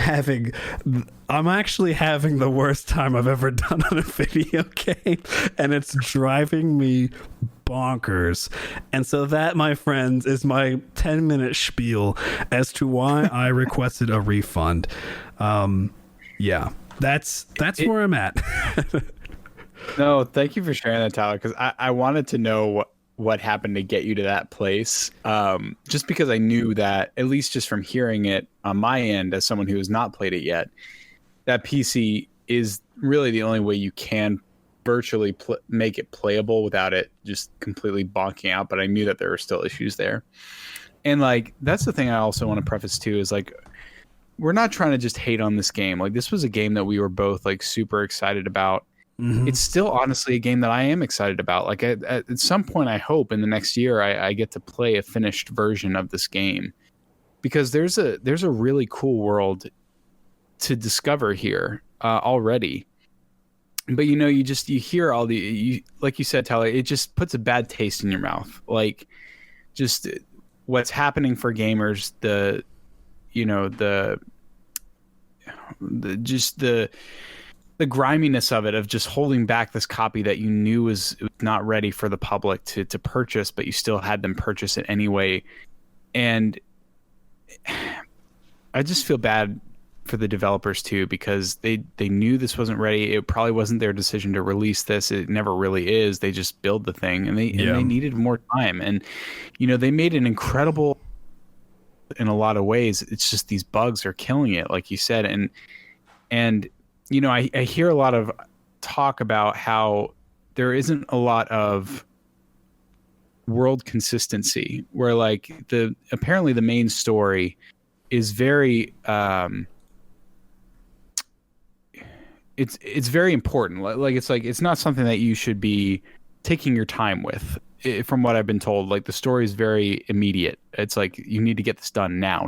Speaker 2: actually having the worst time I've ever done on a video game, and it's driving me bonkers. And so that, my friends, is my 10-minute spiel as to why I requested a refund. Yeah, that's where I'm at.
Speaker 1: No, thank you for sharing that, Tyler, because I wanted to know what happened to get you to that place. Just because I knew that, at least just from hearing it on my end as someone who has not played it yet, that PC is really the only way you can virtually make it playable without it just completely bonking out. But I knew that there were still issues there. And like, that's the thing I also want to preface too, is like, we're not trying to just hate on this game. Like, this was a game that we were both like super excited about. Mm-hmm. It's still honestly a game that I am excited about. Like at some point, I hope in the next year, I get to play a finished version of this game, because there's a really cool world to discover here already. But you hear all like you said, Tyler, it just puts a bad taste in your mouth. Like, just what's happening for gamers, the griminess of it, of just holding back this copy that you knew was not ready for the public to purchase, but you still had them purchase it anyway. And I just feel bad for the developers too, because they knew this wasn't ready. It probably wasn't their decision to release this. It never really is. They just build the thing, and they needed more time. And they made an incredible, in a lot of ways. It's just these bugs are killing it, like you said. And I hear a lot of talk about how there isn't a lot of world consistency, where like apparently the main story is very it's very important. Like it's not something that you should be taking your time with. From what I've been told, like the story is very immediate. It's like you need to get this done now.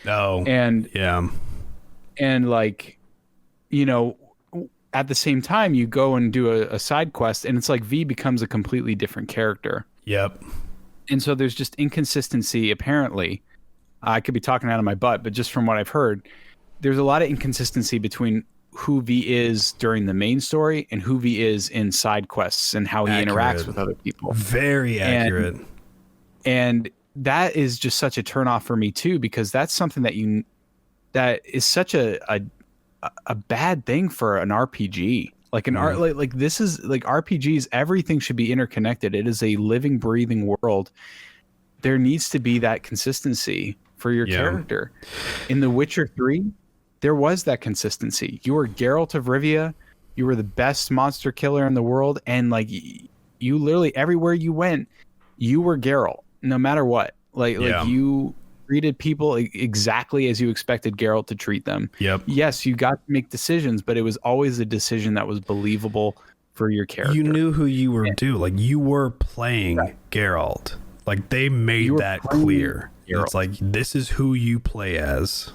Speaker 2: Oh,
Speaker 1: and
Speaker 2: yeah,
Speaker 1: and like at the same time you go and do a side quest, and it's like V becomes a completely different character.
Speaker 2: Yep.
Speaker 1: And so there's just inconsistency. Apparently, I could be talking out of my butt, but just from what I've heard, there's a lot of inconsistency between who V is during the main story and who V is in side quests, and how he interacts with other people. Very
Speaker 2: accurate.
Speaker 1: And that is just such a turnoff for me too, because that's something that is such a bad thing for an RPG. Like like this is like RPGs, everything should be interconnected. It is a living, breathing world. There needs to be that consistency. for your character. In The Witcher 3, there was that consistency. You were Geralt of Rivia. You were the best monster killer in the world. And like you literally everywhere you went, you were Geralt, no matter what. Like you treated people exactly as you expected Geralt to treat them.
Speaker 2: Yep.
Speaker 1: Yes, you got to make decisions, but it was always a decision that was believable for your character.
Speaker 2: You knew who you were doing. Like you were playing Geralt. Like they made that clear. Geralt. It's like, this is who you play as.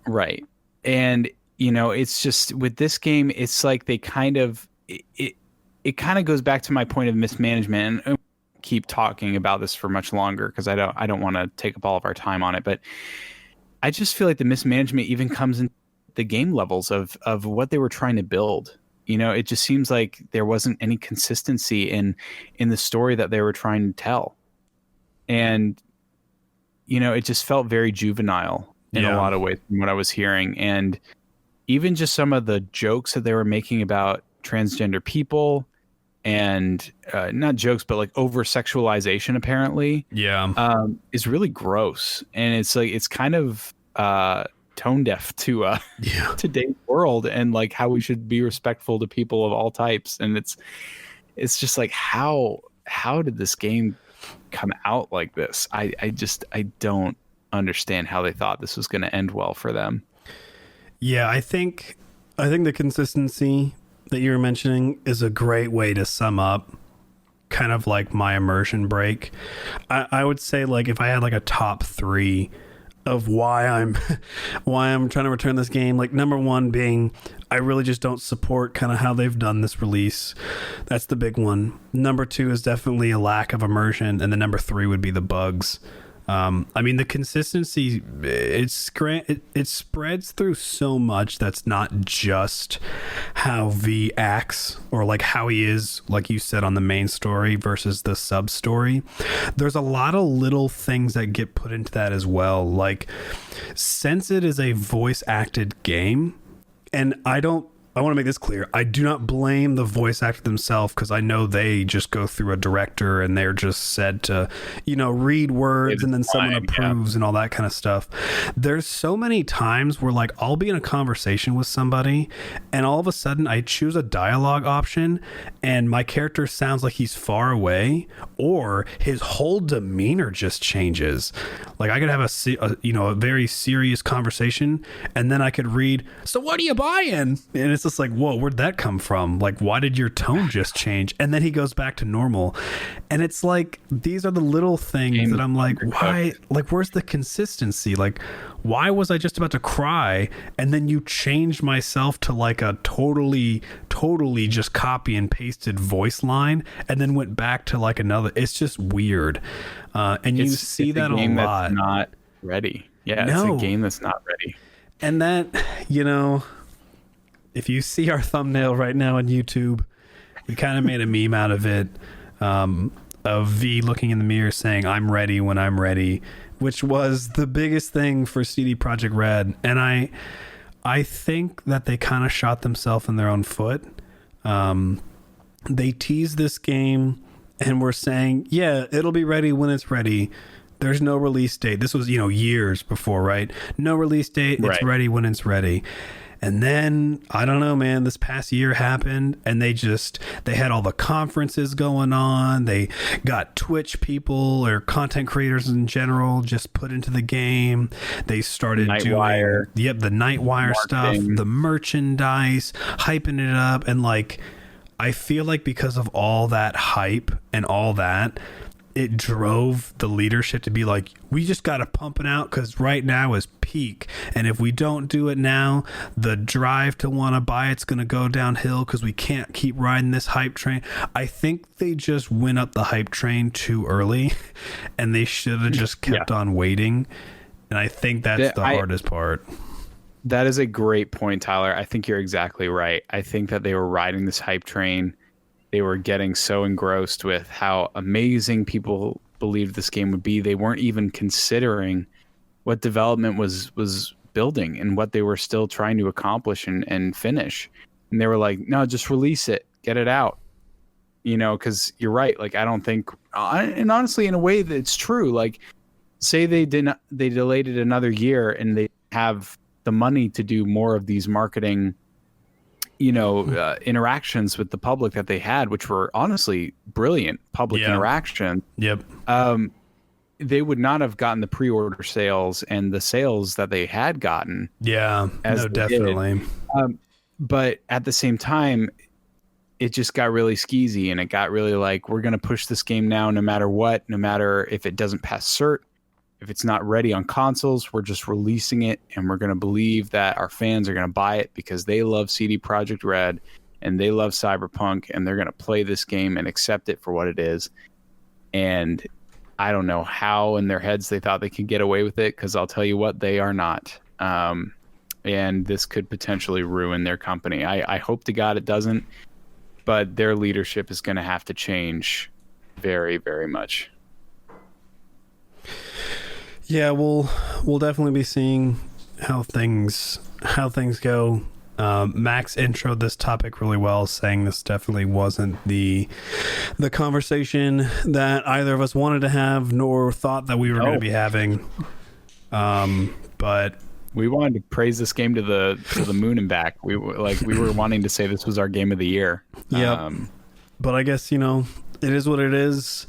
Speaker 2: Right.
Speaker 1: And, you know, it's just with this game, it's like they kind of, it kind of goes back to my point of mismanagement. And keep talking about this for much longer because I don't want to take up all of our time on it. But I just feel like the mismanagement even comes in the game levels of what they were trying to build. You know, it just seems like there wasn't any consistency in the story that they were trying to tell. And, you know, it just felt very juvenile in a lot of ways from what I was hearing. And even just some of the jokes that they were making about transgender people and not jokes, but like over sexualization apparently is really gross. And it's like, it's kind of tone deaf to today's world and like how we should be respectful to people of all types. And it's just like, how did this game come out like this? I don't understand how they thought this was going to end well for them.
Speaker 2: Yeah, I think the consistency that you were mentioning is a great way to sum up kind of like my immersion break. I would say like if I had like a top 3 of why I'm trying to return this game, like number 1 being I really just don't support kind of how they've done this release. That's the big one. Number 2 is definitely a lack of immersion, and then number 3 would be the bugs. I mean, the consistency, it spreads through so much that's not just how V acts or like how he is, like you said, on the main story versus the sub story. There's a lot of little things that get put into that as well. Like, since it is a voice acted game, and I want to make this clear. I do not blame the voice actor themselves because I know they just go through a director and they're just said to, you know, read words and then someone approves and all that kind of stuff. There's so many times where like I'll be in a conversation with somebody and all of a sudden I choose a dialogue option and my character sounds like he's far away or his whole demeanor just changes. Like I could have a very serious conversation and then I could read, "So what are you buying?" And it's just like, whoa, where'd that come from? Like, why did your tone just change? And then he goes back to normal. And it's like, these are the little things that I'm like, why? Like, where's the consistency? Like, why was I just about to cry? And then you changed myself to like a totally just copy and pasted voice line and then went back to like another. It's just weird. And you see that a lot.
Speaker 1: That's not ready. Yeah, no. It's a game that's not ready.
Speaker 2: And that, you know, if you see our thumbnail right now on YouTube, we kind of made a meme out of it, of V looking in the mirror saying, "I'm ready when I'm ready," which was the biggest thing for CD Projekt Red. And I think that they kind of shot themselves in their own foot. They teased this game and were saying, yeah, it'll be ready when it's ready. There's no release date. This was, years before, right? No release date. It's ready when it's ready. And then, I don't know, man, this past year happened and they had all the conferences going on. They got Twitch people or content creators in general just put into the game. They started doing the Nightwire stuff, the merchandise, hyping it up. And like, I feel like because of all that hype and all that, it drove the leadership to be like, we just got to pump it out because right now is peak. And if we don't do it now, the drive to want to buy it's going to go downhill because we can't keep riding this hype train. I think they just went up the hype train too early and they should have just kept on waiting. And I think that's the hardest part.
Speaker 1: That is a great point, Tyler. I think you're exactly right. I think that they were riding this hype train. They were getting so engrossed with how amazing people believed this game would be. They weren't even considering what development was building and what they were still trying to accomplish and finish. And they were like, no, just release it, get it out. Because you're right. Like, I don't think, and honestly, in a way that's true, like say they didn't, they delayed it another year and they have the money to do more of these marketing, interactions with the public that they had, which were honestly brilliant public interaction.
Speaker 2: Yep.
Speaker 1: They would not have gotten the pre-order sales and the sales that they had gotten.
Speaker 2: Yeah, no, definitely.
Speaker 1: But at the same time, it just got really skeezy, and it got really like, we're going to push this game now no matter what, no matter if it doesn't pass cert, if it's not ready on consoles, we're just releasing it, and we're going to believe that our fans are going to buy it because they love CD Projekt Red and they love Cyberpunk, and they're going to play this game and accept it for what it is. And I don't know how in their heads they thought they could get away with it, because I'll tell you what, they are not. And this could potentially ruin their company. I hope to God it doesn't, but their leadership is going to have to change very, very much.
Speaker 2: Yeah, we'll definitely be seeing how things go. Max introed this topic really well, saying this definitely wasn't the conversation that either of us wanted to have, nor thought that we were going to be having. But
Speaker 1: we wanted to praise this game to the moon and back. We were wanting to say this was our game of the year.
Speaker 2: Yeah. But I guess, it is what it is.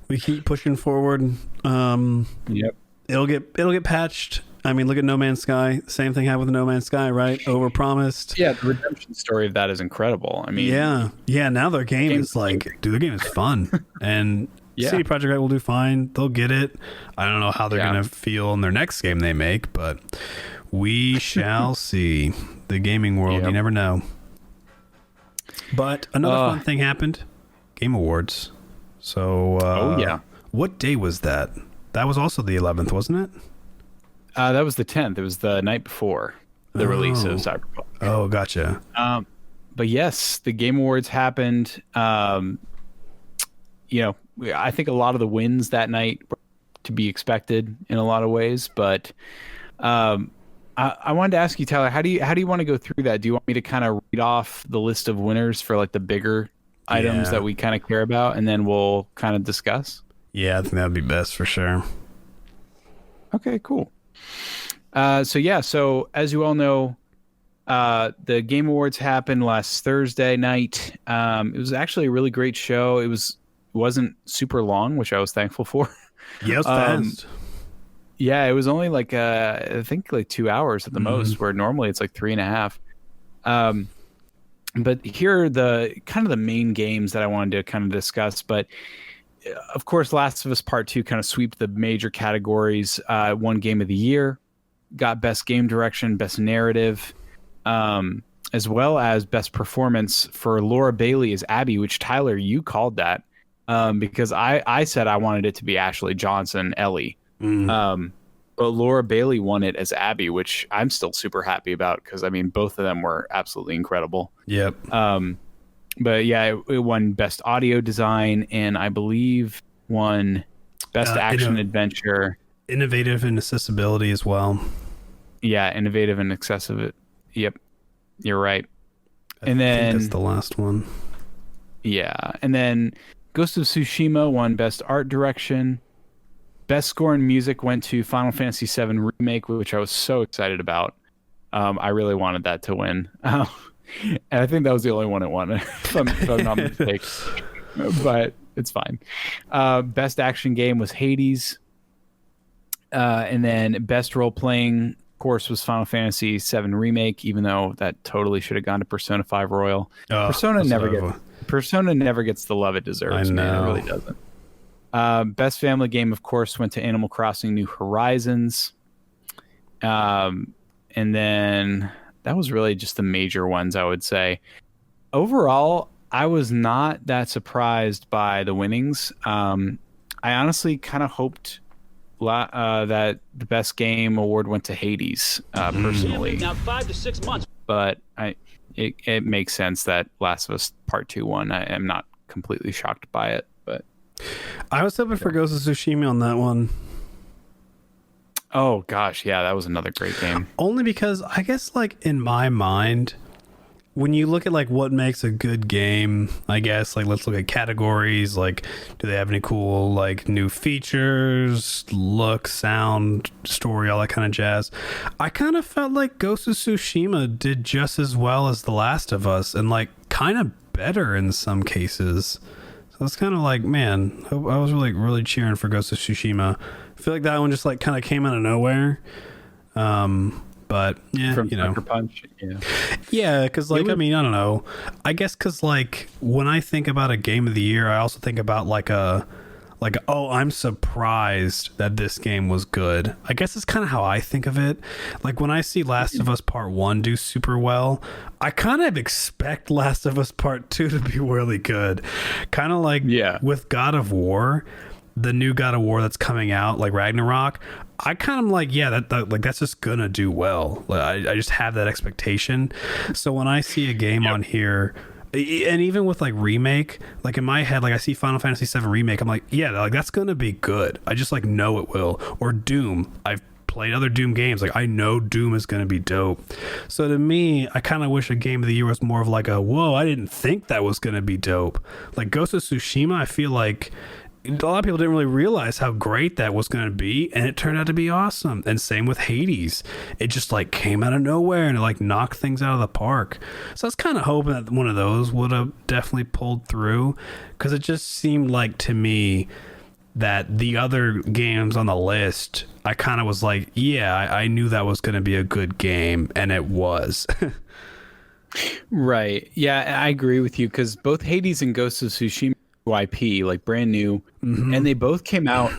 Speaker 2: We keep pushing forward.
Speaker 1: Yep.
Speaker 2: It'll get patched. I mean, look at No Man's Sky. Same thing happened with No Man's Sky, right? Overpromised.
Speaker 1: Yeah, the redemption story of that is incredible. I mean,
Speaker 2: yeah. Now their game is like, dude, their game is fun, and CD Projekt Red will do fine. They'll get it. I don't know how they're gonna feel in their next game they make, but we shall see. The gaming world, you never know. But another fun thing happened. Game Awards. So, what day was that? That was also the 11th, wasn't it?
Speaker 1: That was the 10th. It was the night before the release of Cyberpunk.
Speaker 2: Oh, gotcha.
Speaker 1: But yes, the Game Awards happened. I think a lot of the wins that night were to be expected in a lot of ways. But I wanted to ask you, Tyler, how do you want to go through that? Do you want me to kind of read off the list of winners for like the bigger items that we kind of care about, and then we'll kind of discuss?
Speaker 2: Yeah, I think that'd be best for sure.
Speaker 1: Okay, cool. So as you all know, the Game Awards happened last Thursday night. It was actually a really great show. It wasn't super long, which I was thankful for.
Speaker 2: Yeah, it was fast.
Speaker 1: Yeah, it was only like I think like 2 hours at the most, where normally it's like 3.5. But here are the kind of the main games that I wanted to kind of discuss. But of course, Last of Us Part 2 kind of swept the major categories. Won Game of the Year, got Best Game Direction, Best Narrative, as well as Best Performance for Laura Bailey as Abby, which, Tyler, you called that because I said I wanted it to be Ashley Johnson, Ellie. But Laura Bailey won it as Abby, which I'm still super happy about because, I mean, both of them were absolutely incredible.
Speaker 2: Yep.
Speaker 1: But yeah, it won Best Audio Design, and I believe won Best Action Adventure.
Speaker 2: Innovative and accessibility as well.
Speaker 1: Yeah, innovative and accessible. Yep, you're right.
Speaker 2: I think that's the last one.
Speaker 1: Yeah, and then Ghost of Tsushima won Best Art Direction. Best Score and Music went to Final Fantasy VII Remake, which I was so excited about. I really wanted that to win. And I think that was the only one it won, if I'm not mistaken. But it's fine. Best Action Game was Hades. And then Best Role Playing, of course, was Final Fantasy VII Remake, even though that totally should have gone to Persona 5 Royal. Persona never gets the love it deserves.
Speaker 2: I know.
Speaker 1: Man, it really doesn't. Best Family Game, of course, went to Animal Crossing New Horizons. And then that was really just the major ones, I would say. Overall, I was not that surprised by the winnings. I honestly kind of hoped that the Best Game award went to Hades, personally.
Speaker 3: Now 5 to 6 months.
Speaker 1: But it makes sense that Last of Us Part 2 won. I am not completely shocked by it, but
Speaker 2: I was hoping for Ghost of Tsushima on that one.
Speaker 1: Oh gosh, yeah, that was another great game.
Speaker 2: Only because I guess, like, in my mind, when you look at like what makes a good game, I guess, like let's look at categories, like do they have any cool like new features, look, sound, story, all that kind of jazz. I kind of felt like Ghost of Tsushima did just as well as The Last of Us, and like kind of better in some cases. So it's kind of like, man, I was really cheering for Ghost of Tsushima. I feel like that one just like kind of came out of nowhere. But yeah,
Speaker 1: From Sucker Punch,
Speaker 2: yeah, because like I mean, I don't know. I guess because like when I think about a game of the year, I also think about like oh, I'm surprised that this game was good. I guess it's kind of how I think of it. Like when I see Last of Us Part 1 do super well, I kind of expect Last of Us Part 2 to be really good. Kind of like with God of War, the new God of War that's coming out, like Ragnarok. I kind of like, yeah, that like that's just gonna do well. Like, I just have that expectation. So when I see a game on here, and even with like remake, like in my head, like I see Final Fantasy VII remake, I'm like, yeah, like that's gonna be good. I just like know it will. Or Doom. I've played other Doom games. Like I know Doom is gonna be dope. So to me, I kind of wish a game of the year was more of like a, whoa, I didn't think that was gonna be dope. Like Ghost of Tsushima, I feel like a lot of people didn't really realize how great that was going to be, and it turned out to be awesome. And same with Hades. It just like came out of nowhere and it like knocked things out of the park. So I was kind of hoping that one of those would have definitely pulled through, because it just seemed like to me that the other games on the list, I kind of was like, yeah, I knew that was going to be a good game, and it was.
Speaker 1: Right. Yeah, I agree with you, because both Hades and Ghost of Tsushima IP, like brand new, and they both came out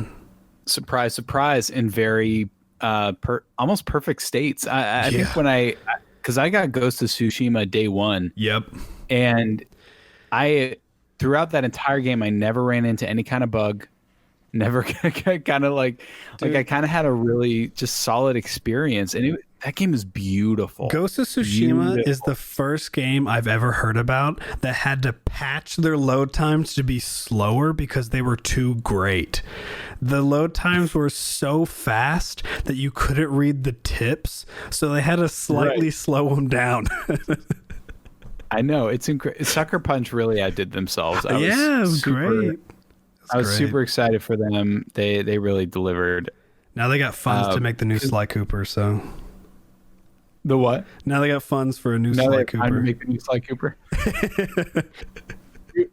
Speaker 1: surprise in very almost perfect states. I think when because I got Ghost of Tsushima day one, and I throughout that entire game I never ran into any kind of bug, never kind of like I kind of had a really just solid experience, and that game is beautiful.
Speaker 2: Ghost of Tsushima is the first game I've ever heard about that had to patch their load times to be slower because they were too great. The load times were so fast that you couldn't read the tips, so they had to slightly slow them down.
Speaker 1: I know, it's incredible. Sucker Punch really outdid themselves.
Speaker 2: It was great.
Speaker 1: I was super excited for them. They really delivered.
Speaker 2: Now they got funds to make the new Sly Cooper, so...
Speaker 1: The what?
Speaker 2: Now they got funds for a new Sly Cooper.
Speaker 1: To make the new Sly Cooper.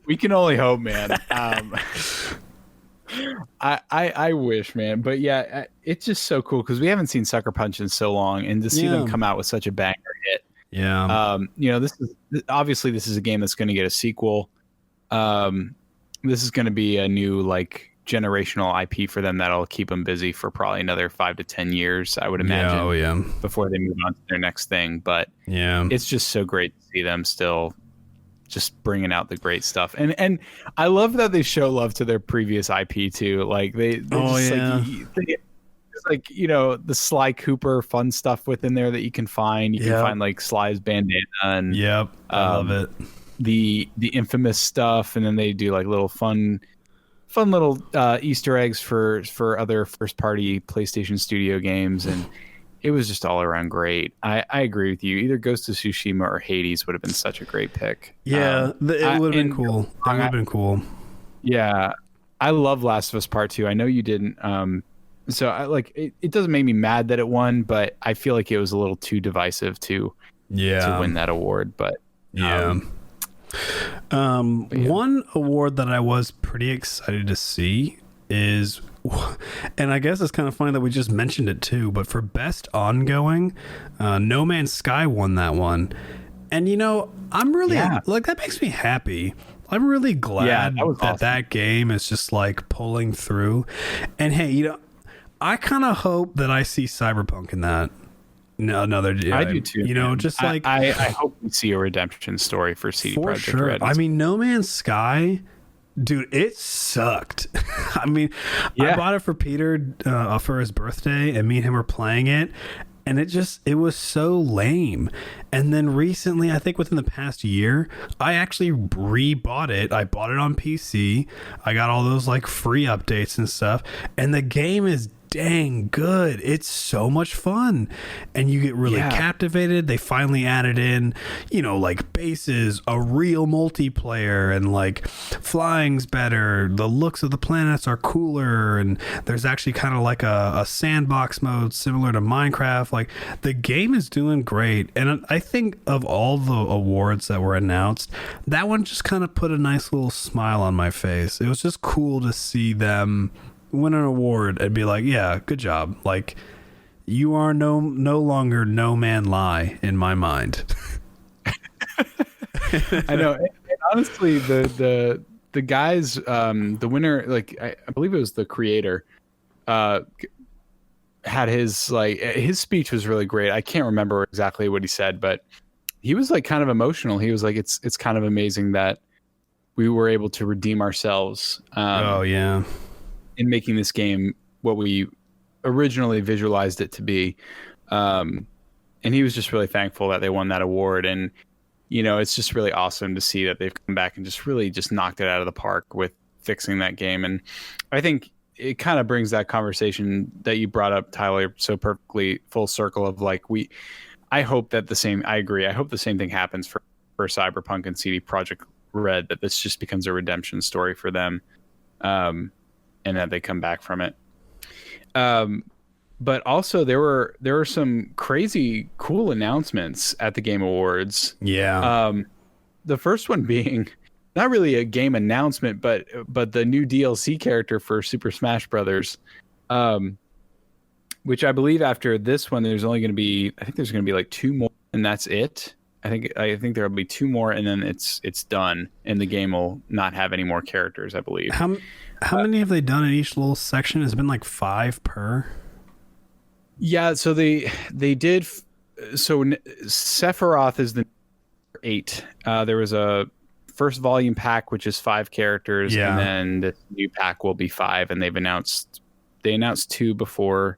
Speaker 1: We can only hope, man. I wish, man. But yeah, it's just so cool because we haven't seen Sucker Punch in so long, and to see them come out with such a banger hit.
Speaker 2: Yeah.
Speaker 1: This is a game that's going to get a sequel. This is going to be a new like generational IP for them that'll keep them busy for probably another 5 to 10 years, I would imagine. Before they move on to their next thing. But it's just so great to see them still just bringing out the great stuff. And I love that they show love to their previous IP too. Like there's like, you know, the Sly Cooper fun stuff within there that you can find. You can find like Sly's bandana and
Speaker 2: I love it.
Speaker 1: The infamous stuff, and then they do like little fun little Easter eggs for other first party PlayStation Studio games, and it was just all around great. I agree with you. Either Ghost of Tsushima or Hades would have been such a great pick.
Speaker 2: Yeah, it would have been cool. That would have been cool.
Speaker 1: Yeah, I love Last of Us Part 2. I know you didn't. So I like it doesn't make me mad that it won, but I feel like it was a little too divisive to win that award. But
Speaker 2: one award that I was pretty excited to see is, and I guess it's kind of funny that we just mentioned it too, but for best ongoing, No Man's Sky won that one. And you know, I'm really like, that makes me happy. I'm really glad that game is just like pulling through. And hey, you know, I kind of hope that I see Cyberpunk in that. No, another.
Speaker 1: I do too.
Speaker 2: You know, just like
Speaker 1: I hope we see a redemption story for CD Projekt Red.
Speaker 2: I mean, No Man's Sky, dude, it sucked. I mean, I bought it for Peter for his birthday, and me and him were playing it, and it was so lame. And then recently, I think within the past year, I actually rebought it. I bought it on PC. I got all those like free updates and stuff, and the game is dang good. It's so much fun. And you get really captivated. They finally added in, you know, like bases, a real multiplayer, and like flying's better. The looks of the planets are cooler. And there's actually kind of like a sandbox mode similar to Minecraft. Like, the game is doing great. And I think of all the awards that were announced, that one just kind of put a nice little smile on my face. It was just cool to see them win an award and be like, yeah, good job. Like, you are no longer no man lie in my mind.
Speaker 1: I know. And honestly, the guys, the winner, like I believe it was the creator, had his speech was really great. I can't remember exactly what he said, but he was like kind of emotional. He was like, it's kind of amazing that we were able to redeem ourselves. In making this game what we originally visualized it to be. And he was just really thankful that they won that award. And, you know, it's just really awesome to see that they've come back and just really just knocked it out of the park with fixing that game. And I think it kind of brings that conversation that you brought up, Tyler, so perfectly full circle of like, I hope that I agree. I hope the same thing happens for Cyberpunk and CD Projekt Red, that this just becomes a redemption story for them. And that they come back from it. But also there were some crazy cool announcements at the Game Awards.
Speaker 2: Yeah.
Speaker 1: The first one being not really a game announcement, but the new DLC character for Super Smash Brothers, which I believe after this one, there's going to be like 2 more, and that's it. I think there'll be 2 more, and then it's done, and the game will not have any more characters, I believe.
Speaker 2: How many have they done in each little section? Has it been like 5 per?
Speaker 1: Yeah, so they did. So Sephiroth is the 8. There was a first volume pack, which is 5 characters, and then the new pack will be 5. And they announced 2 before,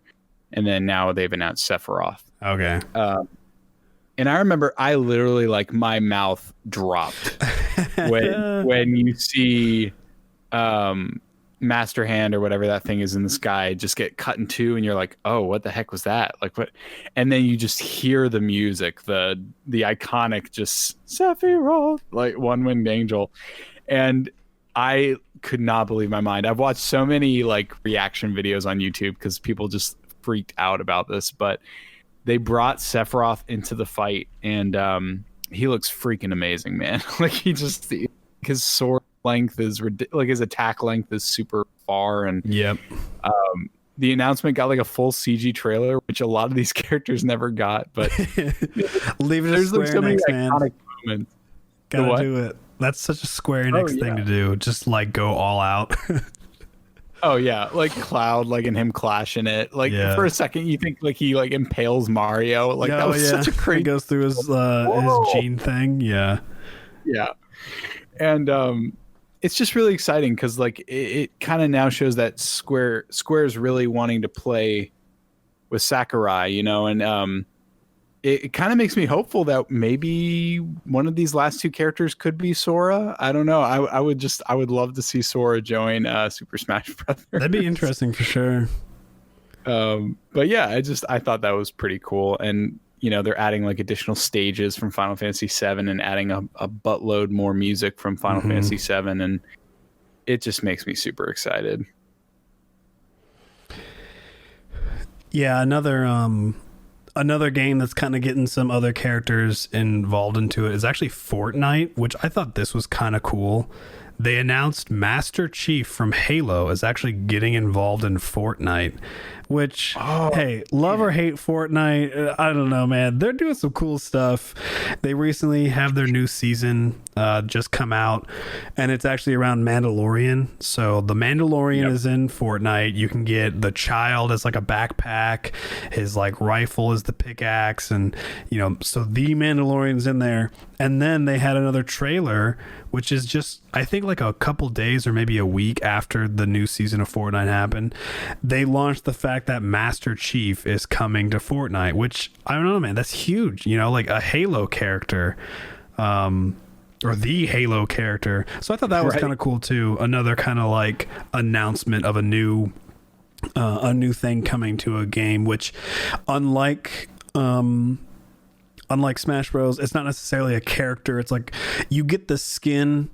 Speaker 1: and then now they've announced Sephiroth.
Speaker 2: Okay.
Speaker 1: And I remember I literally, like, my mouth dropped when you see Master Hand or whatever that thing is in the sky just get cut in 2, and you're like, oh, what the heck was that? Like, what? And then you just hear the music, the iconic just Sephiroth, like One Winged Angel. And I could not believe my mind. I've watched so many like reaction videos on YouTube because people just freaked out about this, but they brought Sephiroth into the fight, and he looks freaking amazing, man. Like, his sword length is like his attack length is super far, and the announcement got like a full CG trailer, which a lot of these characters never got. But
Speaker 2: leave it. There's like so many iconic moments. Gotta do it. That's such a Square Enix thing to do. Just like go all out.
Speaker 1: Oh yeah, like Cloud, like and him clashing it. Like for a second, you think like he like impales Mario. Like that was such a crazy.
Speaker 2: He goes through his gene thing. Yeah.
Speaker 1: And it's just really exciting because like it kind of now shows that Square's really wanting to play with Sakurai, you know, and it kind of makes me hopeful that maybe one of these last 2 characters could be Sora. I don't know. I would love to see Sora join Super Smash Brothers.
Speaker 2: That'd be interesting for sure.
Speaker 1: But yeah, I thought that was pretty cool. And, you know, they're adding like additional stages from Final Fantasy VII and adding a buttload more music from Final Fantasy VII. And it just makes me super excited.
Speaker 2: Yeah. Another game that's kind of getting some other characters involved into it is actually Fortnite, which I thought this was kind of cool. They announced Master Chief from Halo is actually getting involved in Fortnite, which, hey, love or hate Fortnite, I don't know, man. They're doing some cool stuff. They recently have their new season just come out, and it's actually around Mandalorian. So the Mandalorian is in Fortnite. You can get the child as like a backpack. His like rifle is the pickaxe, and you know, so the Mandalorian's in there. And then they had another trailer, which is just, I think, like a couple days or maybe a week after the new season of Fortnite happened. They launched the fact that Master Chief is coming to Fortnite, which, I don't know, man, that's huge. You know, like a Halo character, or the Halo character. So I thought that was kind of cool, too. Another kind of like announcement of a new a new thing coming to a game, which unlike Smash Bros, it's not necessarily a character. It's like you get the skin,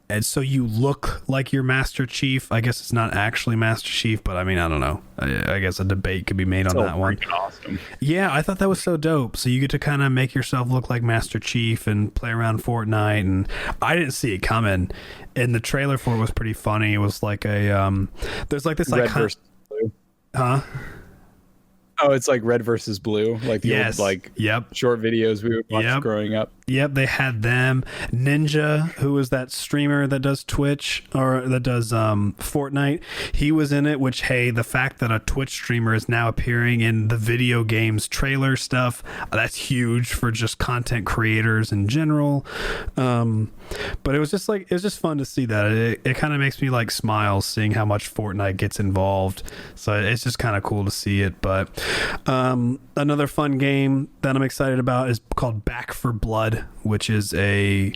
Speaker 2: and so you look like you're Master Chief. I guess it's not actually Master Chief, but I mean, I don't know. I guess a debate could be made on that one.
Speaker 1: Awesome.
Speaker 2: Yeah, I thought that was so dope. So you get to kind of make yourself look like Master Chief and play around Fortnite, and I didn't see it coming. And the trailer for it was pretty funny. It was like a there's like this
Speaker 1: Red
Speaker 2: like
Speaker 1: versus blue.
Speaker 2: huh?
Speaker 1: Oh, it's like red versus blue, like the old like short videos we would watch growing up.
Speaker 2: Yep, they had them. Ninja, who is that streamer that does Twitch or that does Fortnite, he was in it, which, hey, the fact that a Twitch streamer is now appearing in the video games trailer stuff, that's huge for just content creators in general. But it was just fun to see that. It kind of makes me like smile seeing how much Fortnite gets involved. So it's just kind of cool to see it. But another fun game that I'm excited about is called Back for Blood, which is a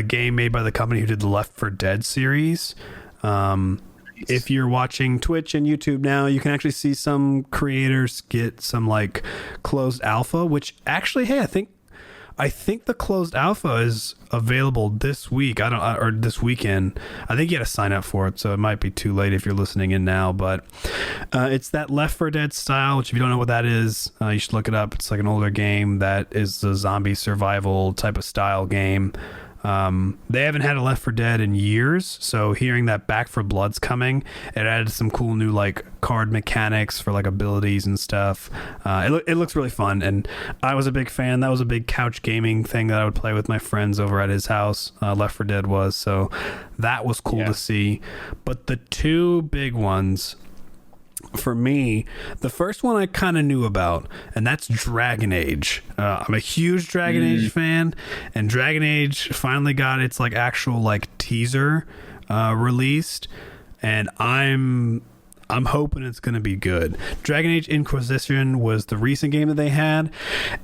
Speaker 2: game made by the company who did the Left 4 Dead series. If you're watching Twitch and YouTube now, you can actually see some creators get some like closed alpha, which actually, hey, I think the closed alpha is available this week. Or this weekend. I think you had to sign up for it, so it might be too late if you're listening in now. But it's that Left 4 Dead style, which if you don't know what that is, you should look it up. It's like an older game that is a zombie survival type of style game. They haven't had a Left 4 Dead in years, so hearing that Back for Blood's coming, it added some cool new like card mechanics for like abilities and stuff. It looks really fun, and I was a big fan. That was a big couch gaming thing that I would play with my friends over at his house. Left 4 Dead was, so that was cool to see. But the two big ones for me, the first one I kind of knew about, and that's Dragon Age. I'm a huge Dragon Age fan, and Dragon Age finally got its like actual like teaser released, and I'm hoping it's going to be good. Dragon Age Inquisition was the recent game that they had,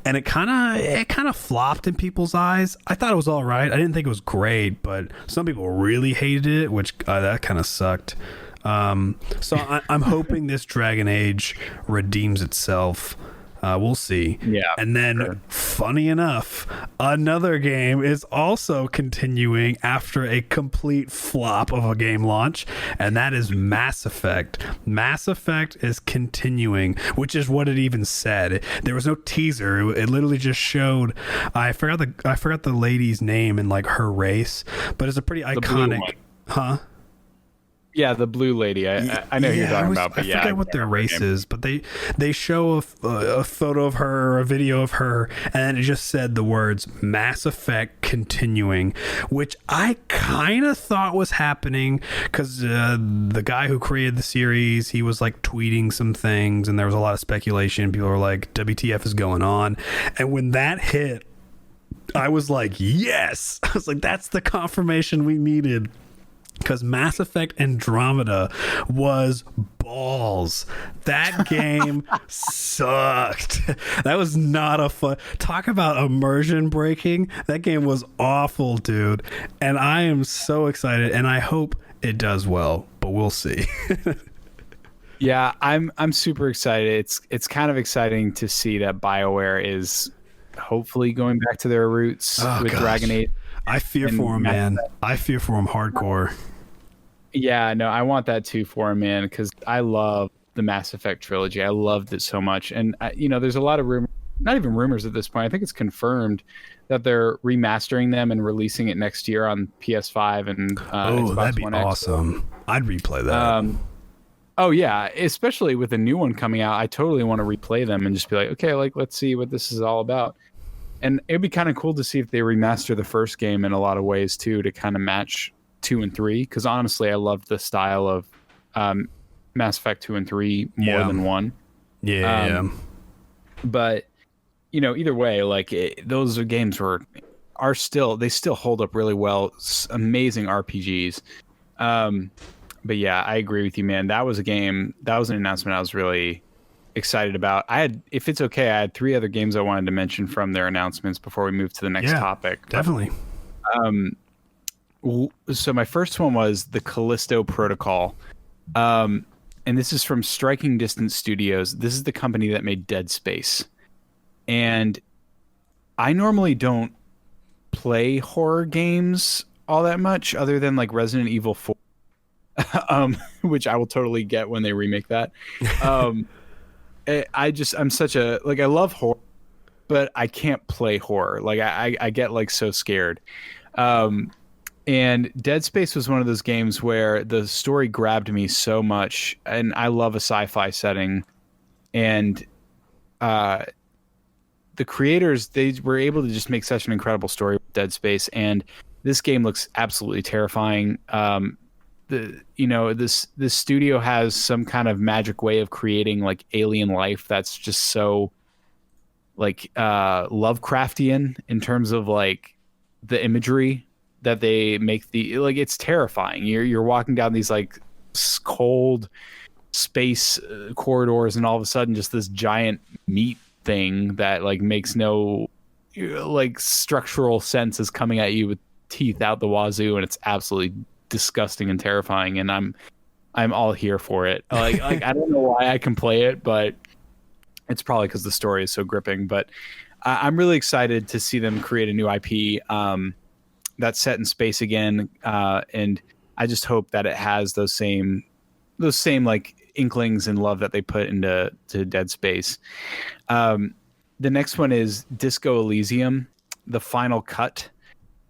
Speaker 2: and it kind of flopped in people's eyes. I thought it was all right. I didn't think it was great, but some people really hated it, which that kind of sucked. So I'm hoping this Dragon Age redeems itself. We'll see. Yeah. And then, funny enough, another game is also continuing after a complete flop of a game launch, and that is Mass Effect. Mass Effect is continuing, which is what it even said. There was no teaser. It literally just showed. I forgot the lady's name and like her race, but it's a pretty iconic. Huh?
Speaker 1: Yeah, the blue lady. I know who you're talking about, but
Speaker 2: I forget what their race is, but they show a photo of her, or a video of her, and it just said the words Mass Effect continuing, which I kind of thought was happening because the guy who created the series, he was like tweeting some things, and there was a lot of speculation. People were like, WTF is going on? And when that hit, I was like, yes! I was like, that's the confirmation we needed. Because Mass Effect Andromeda was balls. That game sucked. That was not a fun. Talk about immersion breaking. That game was awful, dude. And I am so excited, and I hope it does well, but we'll see.
Speaker 1: Yeah, I'm super excited. It's kind of exciting to see that BioWare is hopefully going back to their roots with Dragon Age.
Speaker 2: I fear for him, man. I fear for him hardcore.
Speaker 1: Yeah, no, I want that too for him, man, because I love the Mass Effect trilogy. I loved it so much. And, there's a lot of rumors, not even rumors at this point. I think it's confirmed that they're remastering them and releasing it next year on PS5 and Xbox
Speaker 2: that'd be
Speaker 1: One X.
Speaker 2: Awesome. I'd replay that.
Speaker 1: Oh, yeah, especially with a new one coming out. I totally want to replay them and just be like, okay, like, let's see what this is all about. And it'd be kind of cool to see if they remaster the first game in a lot of ways too, to kind of match 2 and 3. Because honestly, I loved the style of Mass Effect 2 and 3 more than 1.
Speaker 2: Yeah.
Speaker 1: But either way, like those games are still hold up really well. Amazing RPGs. But yeah, I agree with you, man. That was an announcement I was really excited about. If it's okay, I had 3 other games I wanted to mention from their announcements before we move to the next topic.
Speaker 2: Definitely.
Speaker 1: So my first one was the Callisto Protocol. And and this is from Striking Distance Studios. This is the company that made Dead Space. And I normally don't play horror games all that much, other than like Resident Evil 4, which I will totally get when they remake that. I'm such a, like, I love horror, but I can't play horror. Like I get like so scared. And Dead Space was one of those games where the story grabbed me so much, and I love a sci-fi setting. And the creators, they were able to just make such an incredible story with Dead Space, and this game looks absolutely terrifying. This studio has some kind of magic way of creating like alien life that's just so like Lovecraftian in terms of like the imagery that they make. It's terrifying. You're walking down these like cold space corridors, and all of a sudden just this giant meat thing that like makes no like structural sense is coming at you with teeth out the wazoo, and it's absolutely disgusting and terrifying, and I'm all here for it. Like I don't know why I can play it, but it's probably because the story is so gripping. But I'm really excited to see them create a new IP that's set in space again, and I just hope that it has those same like inklings and love that they put into Dead Space. The next one is Disco Elysium, The Final Cut.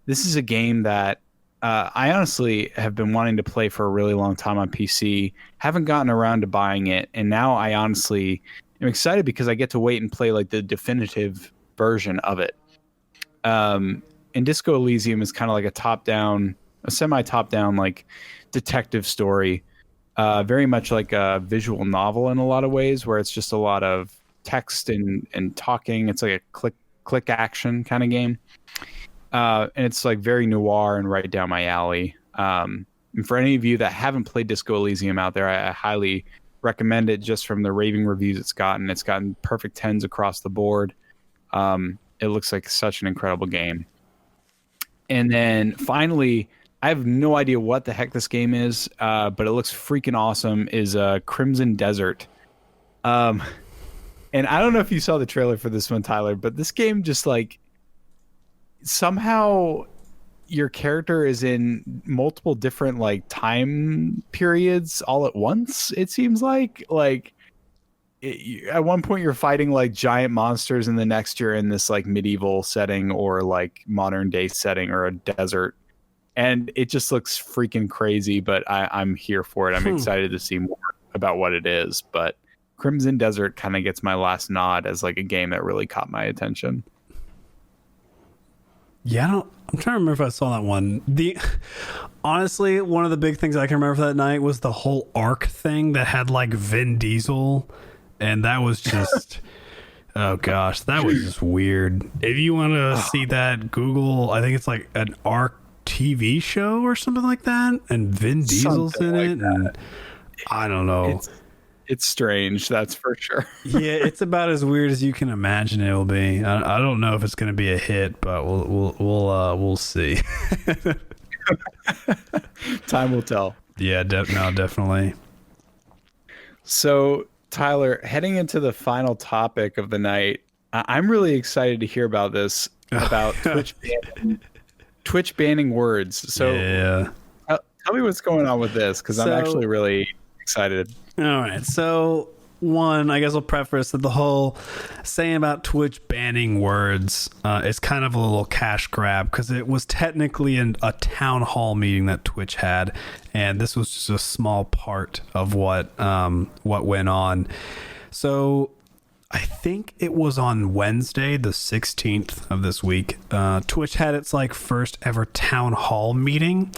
Speaker 1: This is a game that I honestly have been wanting to play for a really long time on PC. Haven't gotten around to buying it, and now I honestly am excited because I get to wait and play like the definitive version of it. And Disco Elysium is kind of like a semi-top-down like detective story, very much like a visual novel in a lot of ways, where it's just a lot of text and talking. It's like a click action kind of game. And it's like very noir and right down my alley. And for any of you that haven't played Disco Elysium out there, I highly recommend it just from the raving reviews it's gotten. It's gotten perfect 10s across the board. It looks like such an incredible game. And then finally, I have no idea what the heck this game is, but it looks freaking awesome, is Crimson Desert. And I don't know if you saw the trailer for this one, Tyler, but this game just like somehow your character is in multiple different like time periods all at once. It seems like at one point you're fighting like giant monsters, and the next you're in this like medieval setting or like modern day setting or a desert, and it just looks freaking crazy. But I'm here for it. I'm excited to see more about what it is. But Crimson Desert kind of gets my last nod as like a game that really caught my attention.
Speaker 2: Yeah, I'm trying to remember if I saw that one. Honestly, one of the big things I can remember that night was the whole Ark thing that had like Vin Diesel, and that was just oh gosh, that was just weird. If you want to see that, Google, I think it's like an Ark TV show or something like that, and Vin Diesel's in it, and I don't know.
Speaker 1: It's strange, that's for sure.
Speaker 2: Yeah, it's about as weird as you can imagine it will be. I don't know if it's going to be a hit, but we'll see.
Speaker 1: Time will tell.
Speaker 2: Yeah, definitely.
Speaker 1: So, Tyler, heading into the final topic of the night, I'm really excited to hear about this, about Twitch banning words. So,
Speaker 2: yeah.
Speaker 1: Tell me what's going on with this, because I'm actually really excited.
Speaker 2: All right. So, one, I guess I'll preface that the whole saying about Twitch banning words is kind of a little cash grab, because it was technically a town hall meeting that Twitch had, and this was just a small part of what went on. So I think it was on Wednesday, the 16th of this week, Twitch had its like first ever town hall meeting.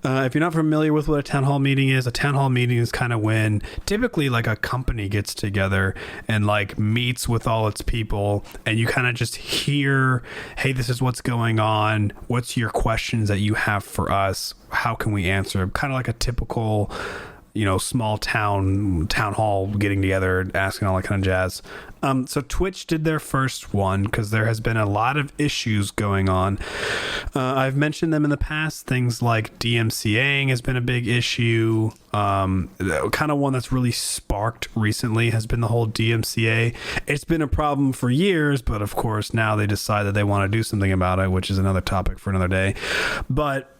Speaker 2: If you're not familiar with what a town hall meeting is kind of when typically like a company gets together and like meets with all its people, and you kind of just hear, hey, this is what's going on. What's your questions that you have for us? How can we answer? Kind of like a typical small town hall getting together, asking all that kind of jazz. So Twitch did their first one because there has been a lot of issues going on. I've mentioned them in the past. Things like DMCAing has been a big issue. Kind of one that's really sparked recently has been the whole DMCA. It's been a problem for years, but of course now they decide that they want to do something about it, which is another topic for another day. But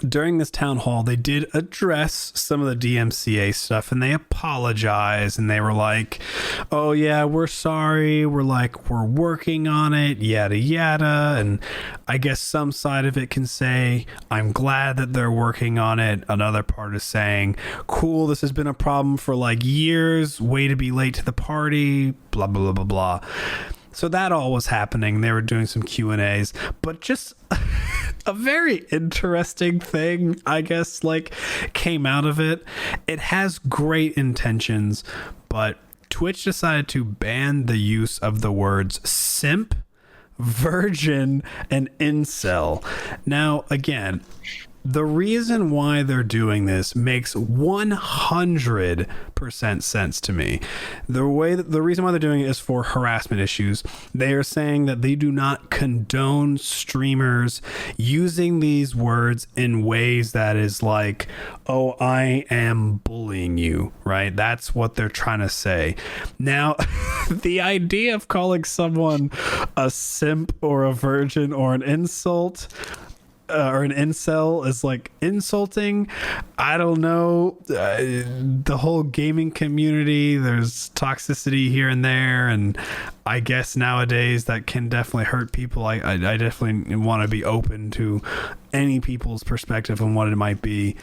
Speaker 2: during this town hall, they did address some of the DMCA stuff, and they apologized, and they were like, oh yeah, we're sorry, we're working on it, yada yada. And I guess some side of it can say, I'm glad that they're working on it. Another part is saying, cool, this has been a problem for like years, way to be late to the party, blah blah blah blah blah. So that all was happening. They were doing some Q&As, but just a very interesting thing, I guess, like, came out of it. It has great intentions, but Twitch decided to ban the use of the words simp, virgin, and incel. Now, again, the reason why they're doing this makes 100% sense to me. The reason why they're doing it is for harassment issues. They are saying that they do not condone streamers using these words in ways that is like, oh, I am bullying you, right? That's what they're trying to say. Now, the idea of calling someone a simp or a virgin or an insult or an incel is like insulting. I don't know. The whole gaming community, there's toxicity here and there, and I guess nowadays that can definitely hurt people. I definitely want to be open to any people's perspective on what it might be.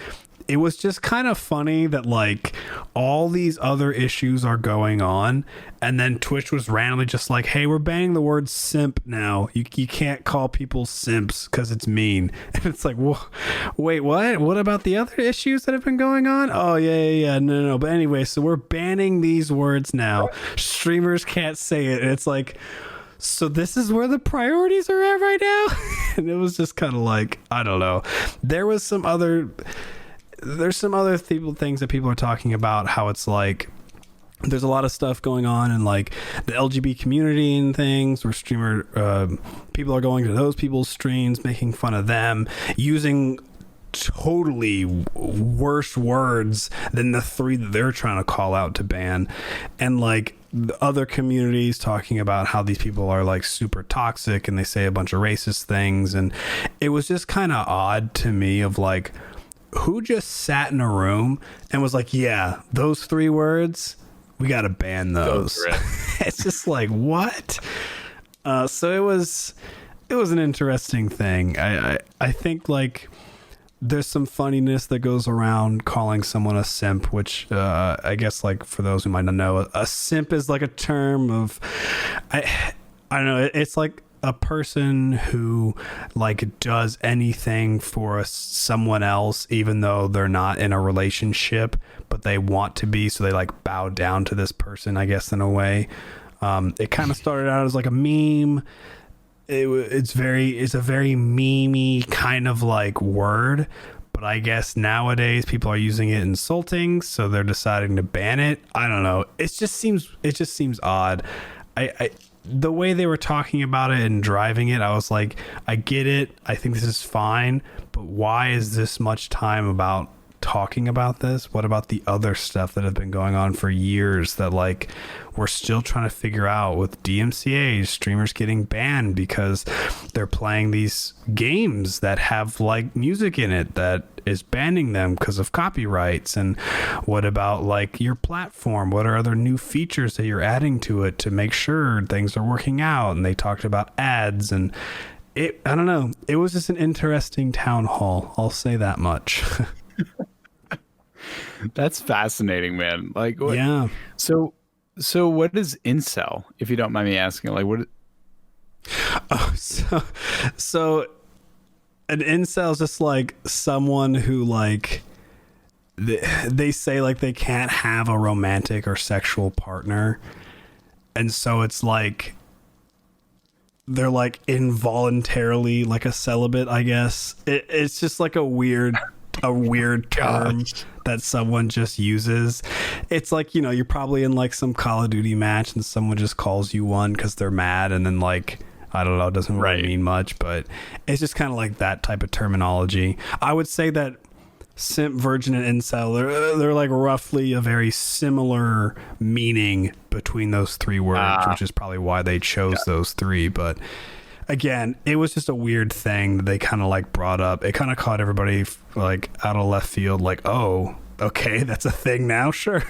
Speaker 2: It was just kind of funny that like all these other issues are going on, and then Twitch was randomly just like, hey, we're banning the word simp now. You can't call people simps because it's mean. And it's like, wait, what about the other issues that have been going on? Oh yeah, no. But anyway, so we're banning these words now. Streamers can't say it. And it's like, so this is where the priorities are at right now. And it was just kind of like, I don't know. There's some other things that people are talking about, how it's like there's a lot of stuff going on in like the LGBT community and things where people are going to those people's streams, making fun of them, using totally worse words than the three that they're trying to call out to ban. And like the other communities talking about how these people are like super toxic and they say a bunch of racist things. And it was just kind of odd to me of like, who just sat in a room and was like, yeah, those three words, we got to ban those. It's just like, what? So it was an interesting thing. I think like there's some funniness that goes around calling someone a simp, which I guess like for those who might not know, a simp is like a term of, I don't know. It's like a person who like does anything for someone else, even though they're not in a relationship, but they want to be, so they like bow down to this person, I guess, in a way. It kind of started out as like a meme. It's a very memey kind of like word, but I guess nowadays people are using it insulting, so they're deciding to ban it. I don't know. It just seems odd. The way they were talking about it and driving it, I was like, I get it. I think this is fine, but why is this much time about talking about this? What about the other stuff that have been going on for years that like we're still trying to figure out with DMCA, streamers getting banned because they're playing these games that have like music in it that is banning them because of copyrights? And what about like your platform? What are other new features that you're adding to it to make sure things are working out? And they talked about ads, and I don't know. It was just an interesting town hall. I'll say that much.
Speaker 1: That's fascinating, man. Like, what,
Speaker 2: yeah.
Speaker 1: So what is incel, if you don't mind me asking? Like, what?
Speaker 2: Oh, so an incel is just like someone who like they say like they can't have a romantic or sexual partner, and so it's like they're like involuntarily like a celibate, I guess. It's just like a weird term that someone just uses. It's like, you know, you're probably in like some Call of Duty match and someone just calls you one because they're mad, and then like, I don't know, it doesn't really mean much, but it's just kind of like that type of terminology. I would say that Simp, Virgin, and Incel, they're like roughly a very similar meaning between those three words, which is probably why they chose those three. But again, it was just a weird thing that they kind of like brought up. It kind of caught everybody like out of left field, like, oh, okay, that's a thing now, sure.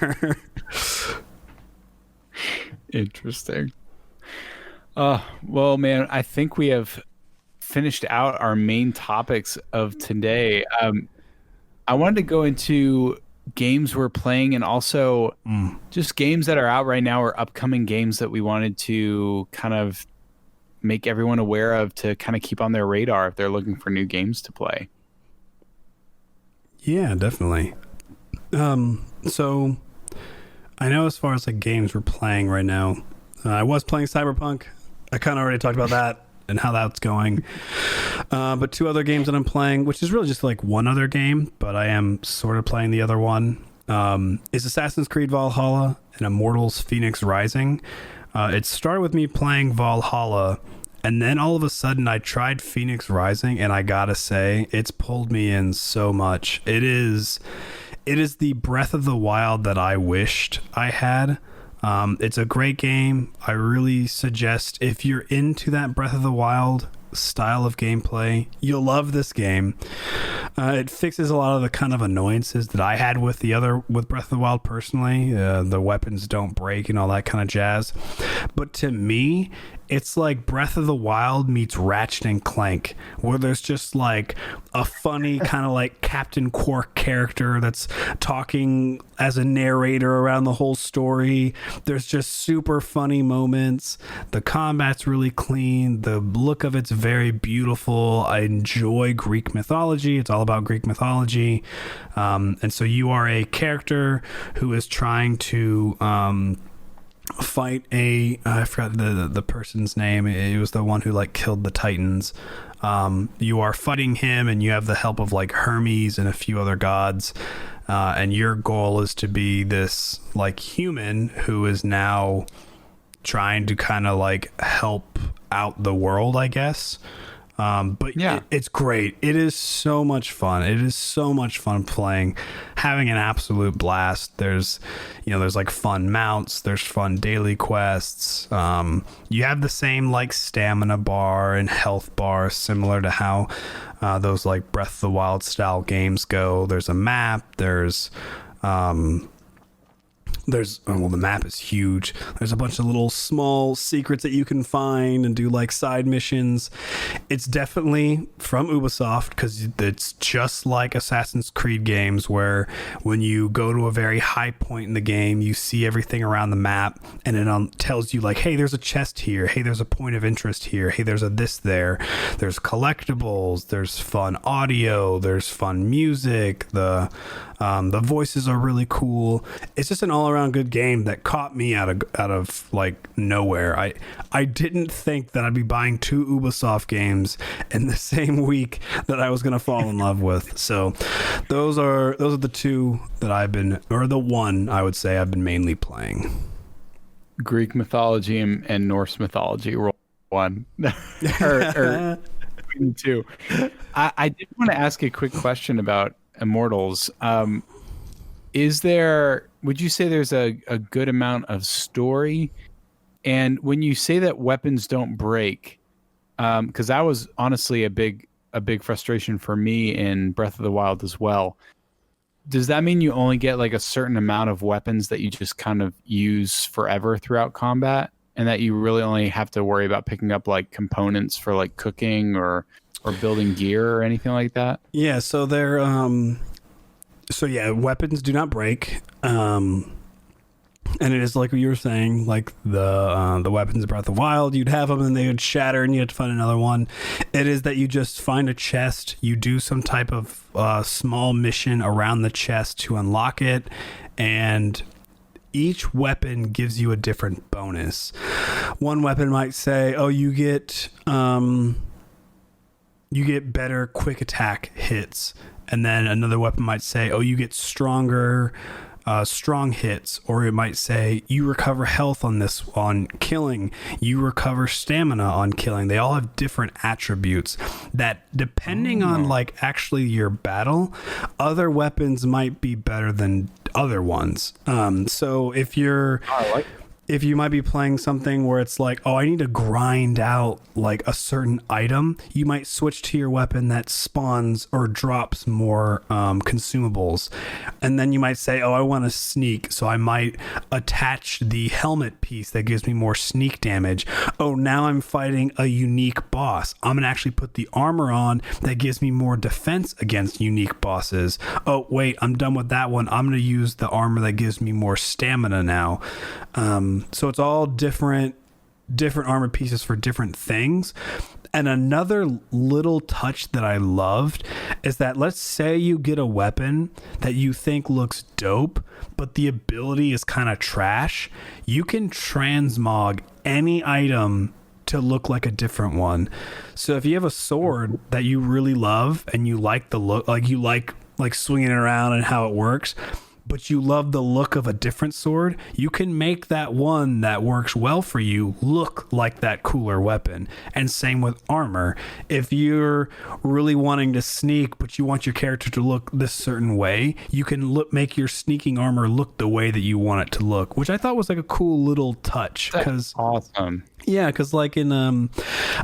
Speaker 1: Interesting. Well, man, I think we have finished out our main topics of today. I wanted to go into games we're playing, and also just games that are out right now or upcoming games that we wanted to kind of make everyone aware of to kind of keep on their radar if they're looking for new games to play.
Speaker 2: Yeah, definitely. So I know as far as like games we're playing right now, I was playing Cyberpunk. I kind of already talked about that and how that's going. But two other games that I'm playing, which is really just like one other game, but I am sort of playing the other one, is Assassin's Creed Valhalla and Immortals Fenyx Rising. It started with me playing Valhalla, and then all of a sudden I tried Fenyx Rising, and I gotta say, it's pulled me in so much. It is the Breath of the Wild that I wished I had. It's a great game. I really suggest, if you're into that Breath of the Wild style of gameplay, you'll love this game. It fixes a lot of the kind of annoyances that I had with Breath of the Wild personally. The weapons don't break and all that kind of jazz. But to me, it's like Breath of the Wild meets Ratchet and Clank, where there's just like a funny kind of like Captain Quark character that's talking as a narrator around the whole story. There's just super funny moments. The combat's really clean. The look of it's very beautiful. I enjoy Greek mythology. It's all about Greek mythology. And so you are a character who is trying to fight I forgot the person's name. It was the one who like killed the Titans. You are fighting him, and you have the help of like Hermes and a few other gods, and your goal is to be this like human who is now trying to kind of like help out the world, I guess. But yeah, it's great. It is so much fun. It is so much fun playing, having an absolute blast. There's like fun mounts. There's fun daily quests. You have the same like stamina bar and health bar, similar to how those like Breath of the Wild style games go. There's a map. The map is huge. There's a bunch of little small secrets that you can find and do like side missions. It's definitely from Ubisoft, because it's just like Assassin's Creed games, where when you go to a very high point in the game, you see everything around the map, and it tells you like, hey, there's a chest here. Hey, there's a point of interest here. Hey, there's a this there. There's collectibles. There's fun audio. There's fun music. The voices are really cool. It's just an all-around good game that caught me out of like nowhere. I didn't think that I'd be buying two Ubisoft games in the same week that I was going to fall in love with. So those are the two that the one I would say I've been mainly playing.
Speaker 1: Greek mythology and Norse mythology roll one or two. I did want to ask a quick question about Immortals. Would you say there's a good amount of story? And when you say that weapons don't break, because that was honestly a big frustration for me in Breath of the Wild as well. Does that mean you only get like a certain amount of weapons that you just kind of use forever throughout combat, and that you really only have to worry about picking up like components for like cooking or building gear or anything like that?
Speaker 2: Yeah, so they're weapons do not break. And it is like what you were saying, like the weapons of Breath of the Wild, you'd have them and they would shatter and you had to find another one. It is that you just find a chest, you do some type of small mission around the chest to unlock it, and each weapon gives you a different bonus. One weapon might say, oh, you get better quick attack hits. And then another weapon might say, oh, you get stronger, strong hits, or it might say you recover health on killing, you recover stamina on killing. They all have different attributes that, depending on like actually your battle, other weapons might be better than other ones. So if you might be playing something where it's like, oh, I need to grind out like a certain item, you might switch to your weapon that spawns or drops more consumables. And then you might say, oh, I want to sneak, so I might attach the helmet piece that gives me more sneak damage. Oh, now I'm fighting a unique boss. I'm going to actually put the armor on that gives me more defense against unique bosses. Oh, wait, I'm done with that one. I'm going to use the armor that gives me more stamina now. So it's all different armor pieces for different things. And another little touch that I loved is that, let's say you get a weapon that you think looks dope, but the ability is kind of trash. You can transmog any item to look like a different one. So if you have a sword that you really love and you like the look, like you like swinging it around and how it works, but you love the look of a different sword, you can make that one that works well for you look like that cooler weapon. And same with armor. If you're really wanting to sneak, but you want your character to look this certain way, you can make your sneaking armor look the way that you want it to look, which I thought was like a cool little touch.
Speaker 1: That's awesome.
Speaker 2: Yeah, because like I know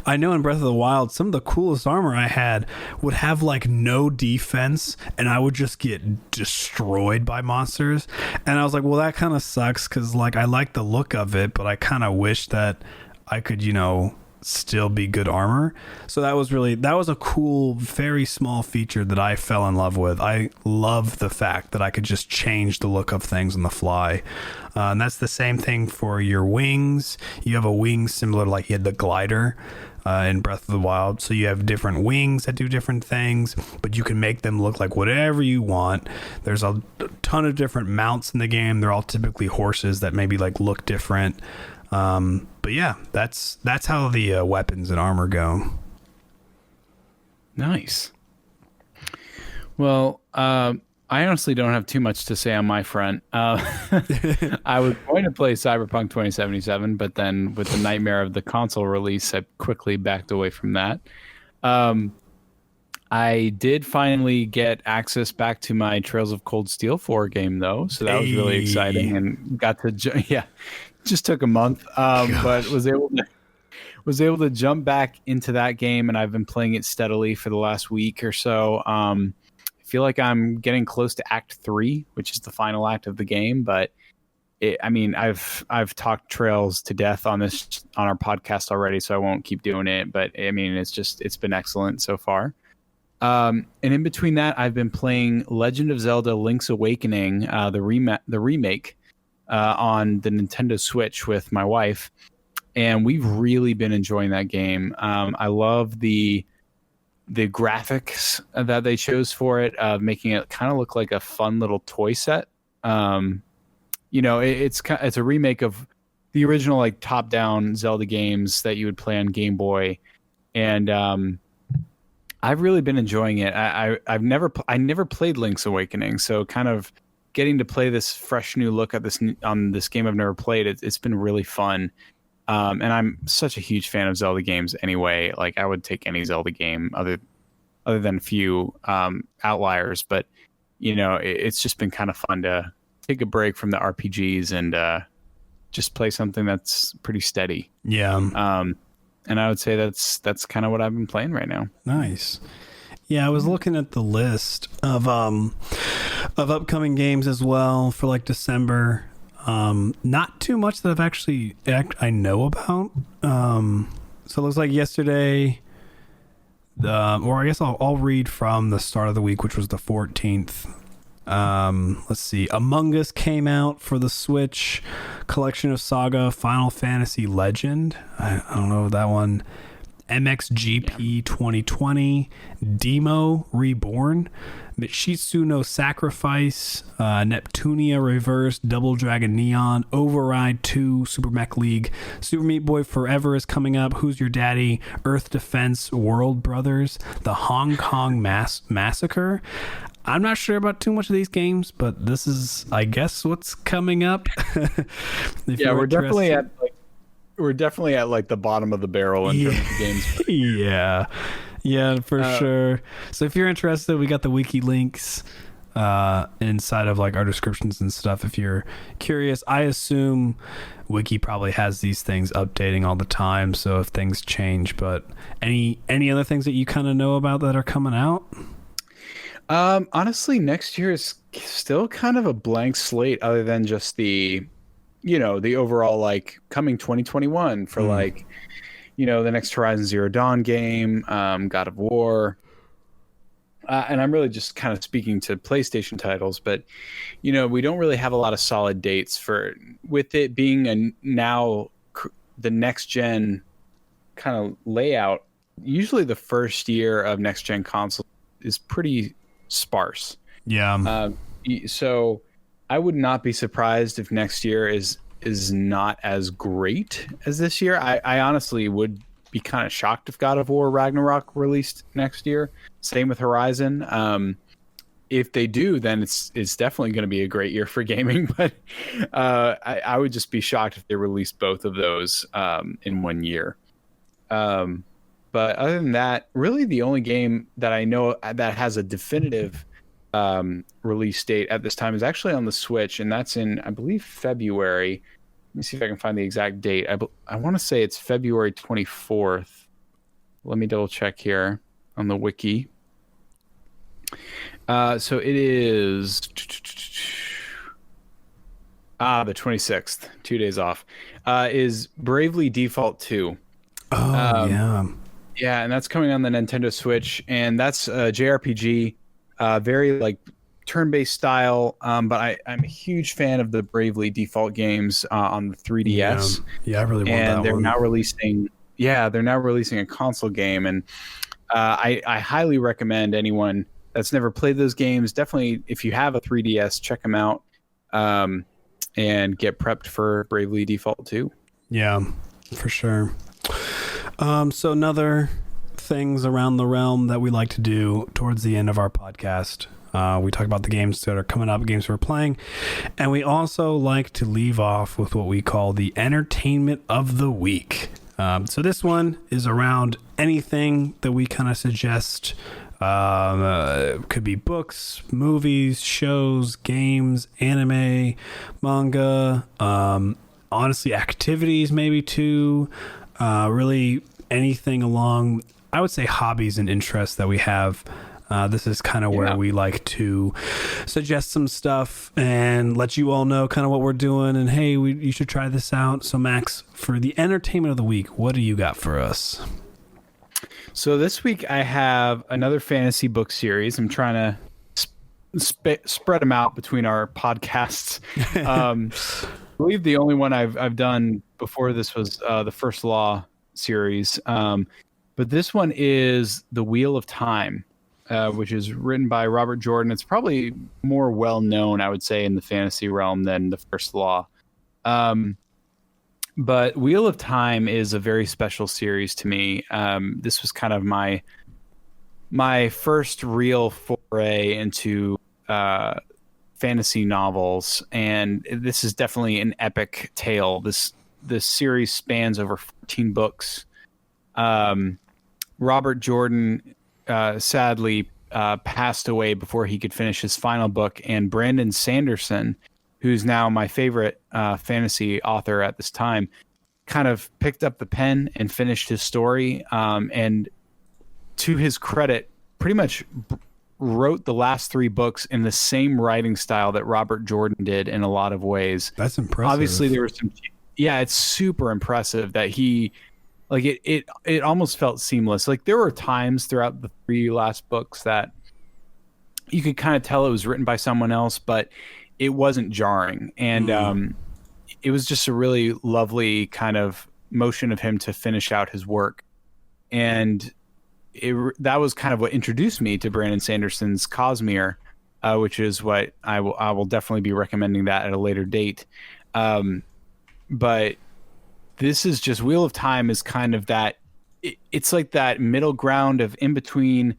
Speaker 2: in Breath of the Wild, some of the coolest armor I had would have like no defense, and I would just get destroyed by monsters. And I was like, well, that kind of sucks, because like I like the look of it, but I kind of wish that I could, still be good armor. So that was a cool, very small feature that I fell in love with. I love the fact that I could just change the look of things on the fly. And that's the same thing for your wings. You have a wing similar to like you had the glider in Breath of the Wild. So you have different wings that do different things, but you can make them look like whatever you want. There's a ton of different mounts in the game. They're all typically horses that maybe like look different. But yeah, that's how the weapons and armor go.
Speaker 1: Nice. Well, I honestly don't have too much to say on my front. I was going to play Cyberpunk 2077, but then with the nightmare of the console release, I quickly backed away from that. I did finally get access back to my Trails of Cold Steel 4 game, though, so that was really exciting, and got to just took a month, but was able to jump back into that game, and I've been playing it steadily for the last week or so. I feel like I'm getting close to Act 3, which is the final act of the game, but I've talked Trails to death on our podcast already, so I won't keep doing it, but I mean, it's been excellent so far. And in between that, I've been playing Legend of Zelda Link's Awakening, the remake, on the Nintendo Switch with my wife, and we've really been enjoying that game. I love the graphics that they chose for it, making it kind of look like a fun little toy set. It's a remake of the original like top-down Zelda games that you would play on Game Boy, and I've really been enjoying it. I never played Link's Awakening, so kind of getting to play this fresh new look at this game I've never played, it's been really fun. And I'm such a huge fan of Zelda games anyway. Like I would take any Zelda game other than a few outliers, but it's just been kind of fun to take a break from the RPGs and just play something that's pretty steady.
Speaker 2: Yeah.
Speaker 1: And I would say that's kind of what I've been playing right now.
Speaker 2: Nice. Yeah, I was looking at the list of upcoming games as well for like December. Not too much that I know about. So it looks like yesterday, or I guess I'll read from the start of the week, which was the 14th. Let's see. Among Us came out for the Switch. Collection of Saga, Final Fantasy Legend. I don't know that one. MXGP 2020, Demo Reborn, Mishitsu no Sacrifice, Neptunia Reverse, Double Dragon Neon, Override 2, Super Mech League, Super Meat Boy Forever is coming up, Who's Your Daddy, Earth Defense, World Brothers, The Hong Kong Massacre. I'm not sure about too much of these games, but this is, I guess, what's coming up.
Speaker 1: Yeah, we're definitely at like the bottom of the barrel in terms of games.
Speaker 2: Yeah, for sure. So if you're interested, we got the wiki links inside of like our descriptions and stuff. If you're curious, I assume wiki probably has these things updating all the time. So if things change, but any other things that you kind of know about that are coming out?
Speaker 1: Honestly, next year is still kind of a blank slate, other than just the overall like coming 2021 for like, the next Horizon Zero Dawn game, God of War. And I'm really just kind of speaking to PlayStation titles, but, we don't really have a lot of solid dates with it being the next gen kind of layout. Usually the first year of next gen console is pretty sparse.
Speaker 2: Yeah.
Speaker 1: So I would not be surprised if next year is not as great as this year. I honestly would be kind of shocked if God of War Ragnarok released next year. Same with Horizon. If they do, then it's definitely going to be a great year for gaming. But I would just be shocked if they released both of those in one year. But other than that, really the only game that I know that has a definitive release date at this time is actually on the Switch, and that's in, I believe, February. Let me see if I can find the exact date. I want to say it's February 24th. Let me double check here on the wiki. So it is the 26th, 2 days off, is Bravely Default 2.
Speaker 2: Oh, yeah.
Speaker 1: Yeah, and that's coming on the Nintendo Switch, and that's a JRPG, very like turn-based style. But I'm a huge fan of the Bravely Default games on the 3DS.
Speaker 2: Yeah, I really want that one.
Speaker 1: And they're now releasing a console game, and I highly recommend anyone that's never played those games. Definitely, if you have a 3DS, check them out, and get prepped for Bravely Default 2.
Speaker 2: Yeah, for sure. So another things around the realm that we like to do towards the end of our podcast, we talk about the games that are coming up, games we're playing, and we also like to leave off with what we call the entertainment of the week. So this one is around anything that we kind of suggest. Could be books, movies, shows, games, anime, manga, honestly activities maybe too. Really anything along, I would say, hobbies and interests that we have. This is kind of where we like to suggest some stuff and let you all know kind of what we're doing. And hey, you should try this out. So Max, for the entertainment of the week, what do you got for us?
Speaker 1: So this week I have another fantasy book series. I'm trying to spread them out between our podcasts. I believe the only one I've done before this was the First Law series. But this one is The Wheel of Time, which is written by Robert Jordan. It's probably more well known, I would say, in the fantasy realm than The First Law. But Wheel of Time is a very special series to me. This was kind of my first real foray into fantasy novels, and this is definitely an epic tale. This series spans over 14 books. Robert Jordan sadly passed away before he could finish his final book, and Brandon Sanderson, who's now my favorite fantasy author at this time, kind of picked up the pen and finished his story. And to his credit, pretty much wrote the last three books in the same writing style that Robert Jordan did in a lot of ways.
Speaker 2: That's impressive.
Speaker 1: Obviously, there was some. Yeah, it's super impressive that he, like, it almost felt seamless. Like, there were times throughout the three last books that you could kind of tell it was written by someone else, but it wasn't jarring. And it was just a really lovely kind of motion of him to finish out his work. and that was kind of what introduced me to Brandon Sanderson's Cosmere, which is what I will definitely be recommending that at a later date. But this is just Wheel of Time is kind of that. It's like that middle ground of in between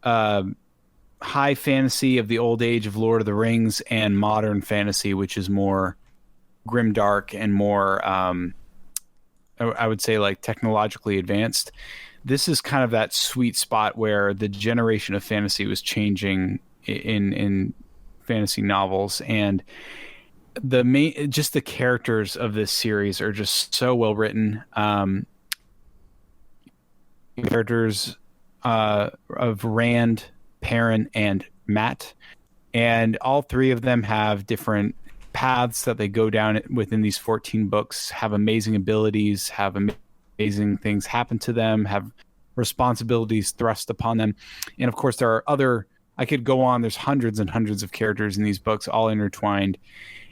Speaker 1: high fantasy of the old age of Lord of the Rings and modern fantasy, which is more grimdark and more, I would say, like technologically advanced. This is kind of that sweet spot where the generation of fantasy was changing in fantasy novels, and just the characters of this series are just so well written. Characters of Rand, Perrin, and Matt, and all three of them have different paths that they go down within these 14 books, have amazing abilities, have amazing things happen to them, have responsibilities thrust upon them. And of course there are other, I could go on, there's hundreds and hundreds of characters in these books all intertwined,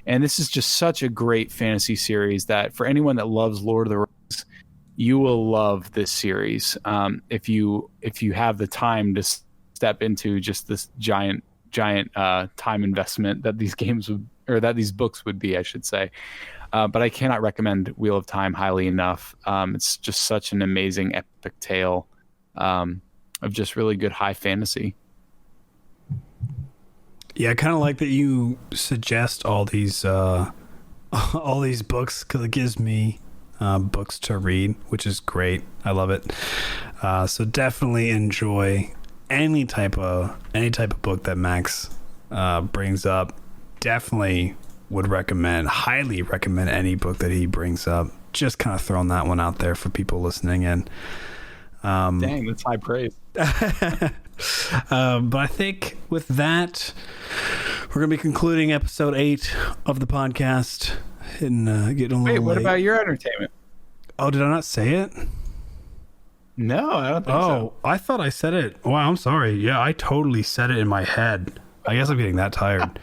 Speaker 1: and this is just such a great fantasy series that for anyone that loves Lord of the Rings, you will love this series. If you have the time to step into just this giant time investment that these games would, or that these books would be, I should say. But I cannot recommend Wheel of Time highly enough. It's just such an amazing epic tale of just really good high fantasy.
Speaker 2: Yeah, I kind of like that you suggest all these books, because it gives me books to read, which is great. I love it. So definitely enjoy any type of book that Max brings up. Definitely would highly recommend any book that he brings up. Just kind of throwing that one out there for people listening in.
Speaker 1: Dang, that's high praise.
Speaker 2: But I think with that, we're going to be concluding episode 8 of the podcast. And getting a little
Speaker 1: Wait, what
Speaker 2: late.
Speaker 1: about your entertainment?
Speaker 2: Oh, did I not say it?
Speaker 1: No, I don't think so.
Speaker 2: Oh, I thought I said it. Wow, I'm sorry. Yeah, I totally said it in my head. I guess I'm getting that tired.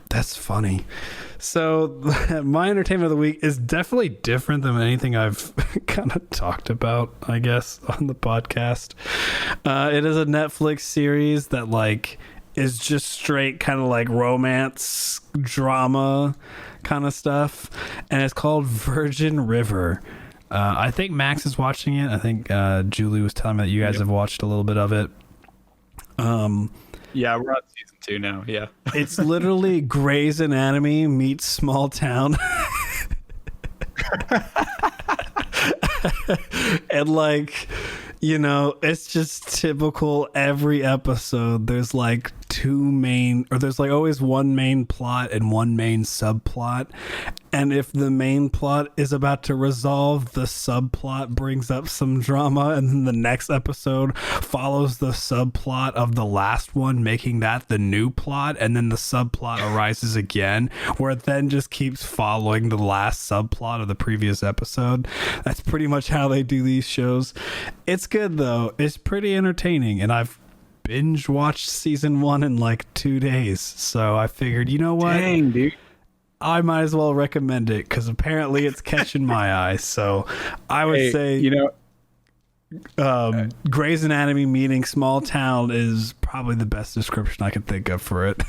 Speaker 2: That's funny. So my entertainment of the week is definitely different than anything I've kind of talked about, I guess, on the podcast. It is a Netflix series that like is just straight kind of like romance drama kind of stuff, and it's called Virgin River. I think Max is watching it. I think Julie was telling me that you guys have watched a little bit of it.
Speaker 1: Yeah, we're on season 2 now. Yeah.
Speaker 2: It's literally Grey's Anatomy meets small town. And like, you know, it's just typical. Every episode there's like there's like always one main plot and one main subplot, and if the main plot is about to resolve, the subplot brings up some drama, and then the next episode follows the subplot of the last one, making that the new plot, and then the subplot arises again, where it then just keeps following the last subplot of the previous episode. That's pretty much how they do these shows. It's good though. It's pretty entertaining, and I've binge watched season 1 in like 2 days, so I figured, you know what?
Speaker 1: Dang, dude.
Speaker 2: I might as well recommend it because apparently it's catching my eye. So I would say,
Speaker 1: you know,
Speaker 2: Grey's Anatomy meeting small town is probably the best description I can think of for it.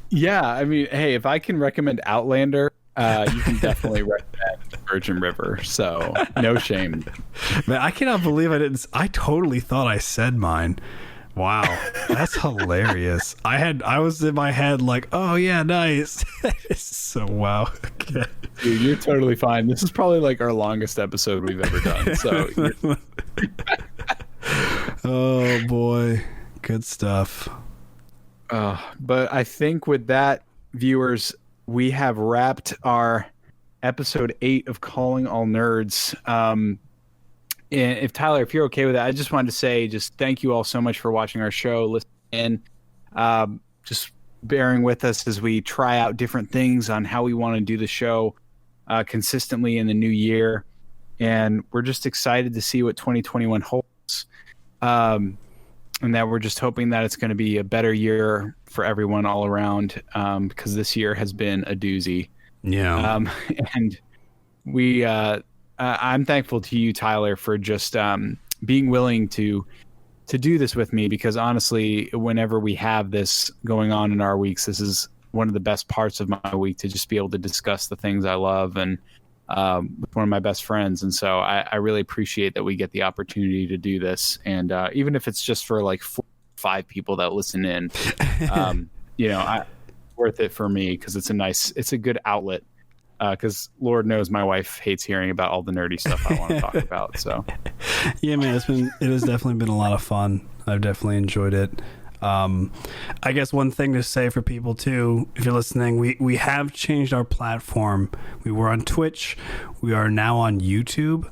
Speaker 1: Yeah, I mean, hey, if I can recommend Outlander, you can definitely recommend Virgin River. So no shame.
Speaker 2: Man, I cannot believe I totally thought I said mine. Wow, that's hilarious. I was in my head like, oh yeah, nice. So wow. Okay.
Speaker 1: Dude, you're totally fine. This is probably like our longest episode we've ever done. So
Speaker 2: oh boy, good stuff.
Speaker 1: But I think with that, viewers, we have wrapped our episode 8 of Calling All Nerds. And if Tyler, if you're okay with that, I just wanted to say just thank you all so much for watching our show, listening in, just bearing with us as we try out different things on how we want to do the show consistently in the new year. And we're just excited to see what 2021 holds. And that we're just hoping that it's going to be a better year for everyone all around, because this year has been a doozy.
Speaker 2: Yeah.
Speaker 1: And we I'm thankful to you, Tyler, for just being willing to do this with me, because honestly, whenever we have this going on in our weeks, this is one of the best parts of my week, to just be able to discuss the things I love and with one of my best friends. And so I really appreciate that we get the opportunity to do this. And even if it's just for like 4 or 5 people that listen in, worth it for me, because it's a good outlet. Because Lord knows my wife hates hearing about all the nerdy stuff I want to talk about. So,
Speaker 2: yeah, man, it has definitely been a lot of fun. I've definitely enjoyed it. I guess one thing to say for people too, if you're listening, we have changed our platform. We were on Twitch. We are now on YouTube.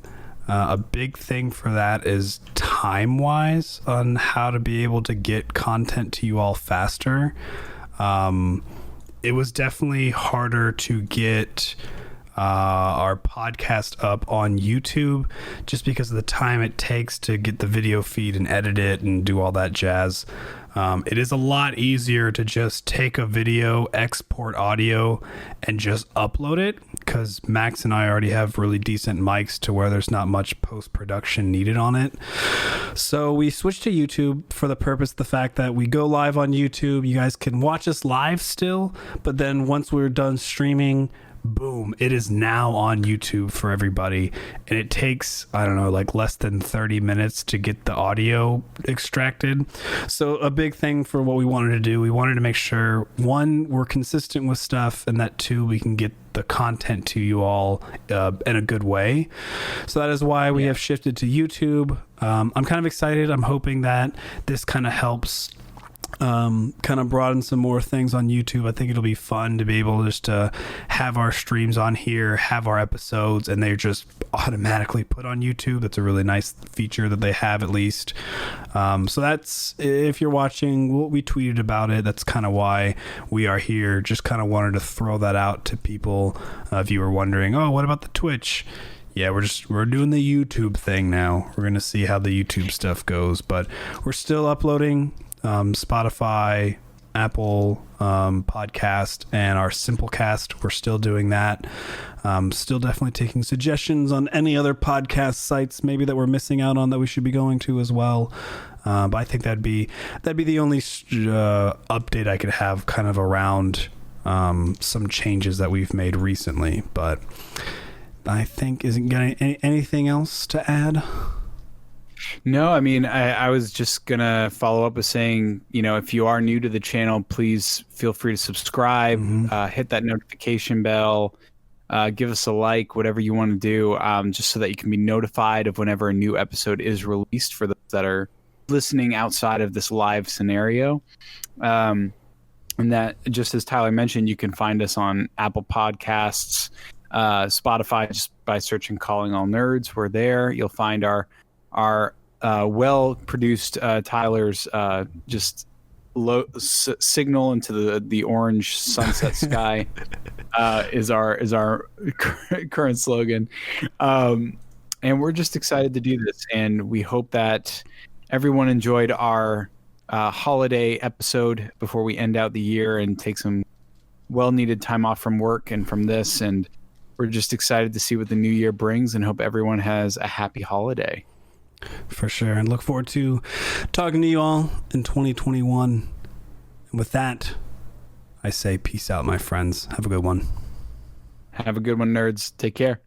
Speaker 2: A big thing for that is time-wise on how to be able to get content to you all faster. It was definitely harder to get our podcast up on YouTube, just because of the time it takes to get the video feed and edit it and do all that jazz. It is a lot easier to just take a video, export audio, and just upload it, because Max and I already have really decent mics to where there's not much post-production needed on it. So we switched to YouTube for the purpose of the fact that we go live on YouTube. You guys can watch us live still, but then once we're done streaming, boom, it is now on YouTube for everybody, and it takes, I don't know, like less than 30 minutes to get the audio extracted. So a big thing for what we wanted to do, we wanted to make sure, 1, we're consistent with stuff, and that 2, we can get the content to you all in a good way. So that is why we have shifted to YouTube. I'm kind of excited. I'm hoping that this kind of helps kind of broaden some more things on YouTube. I think it'll be fun to be able just to have our streams on here, have our episodes, and they're just automatically put on YouTube. That's a really nice feature that they have, at least. So that's, if you're watching, we tweeted about it. That's kind of why we are here. Just kind of wanted to throw that out to people. If you were wondering, oh, what about the Twitch? Yeah, we're doing the YouTube thing now. We're going to see how the YouTube stuff goes, but we're still uploading Spotify, Apple podcast, and our Simplecast. We're still doing that. Still definitely taking suggestions on any other podcast sites maybe that we're missing out on that we should be going to as well. But I think that'd be the only update I could have kind of around some changes that we've made recently. But I think, isn't got anything else to add?
Speaker 1: No, I mean, I was just going to follow up with saying, if you are new to the channel, please feel free to subscribe, hit that notification bell, give us a like, whatever you want to do, just so that you can be notified of whenever a new episode is released for those that are listening outside of this live scenario. And that, just as Tyler mentioned, you can find us on Apple Podcasts, Spotify, just by searching Calling All Nerds. We're there. You'll find our well-produced Tyler's just signal into the orange sunset sky is our current slogan, and we're just excited to do this, and we hope that everyone enjoyed our holiday episode before we end out the year and take some well-needed time off from work and from this, and we're just excited to see what the new year brings, and hope everyone has a happy holiday.
Speaker 2: For sure, and look forward to talking to you all in 2021. And with that, I say peace out, my friends. Have a good one.
Speaker 1: Have a good one, nerds. Take care.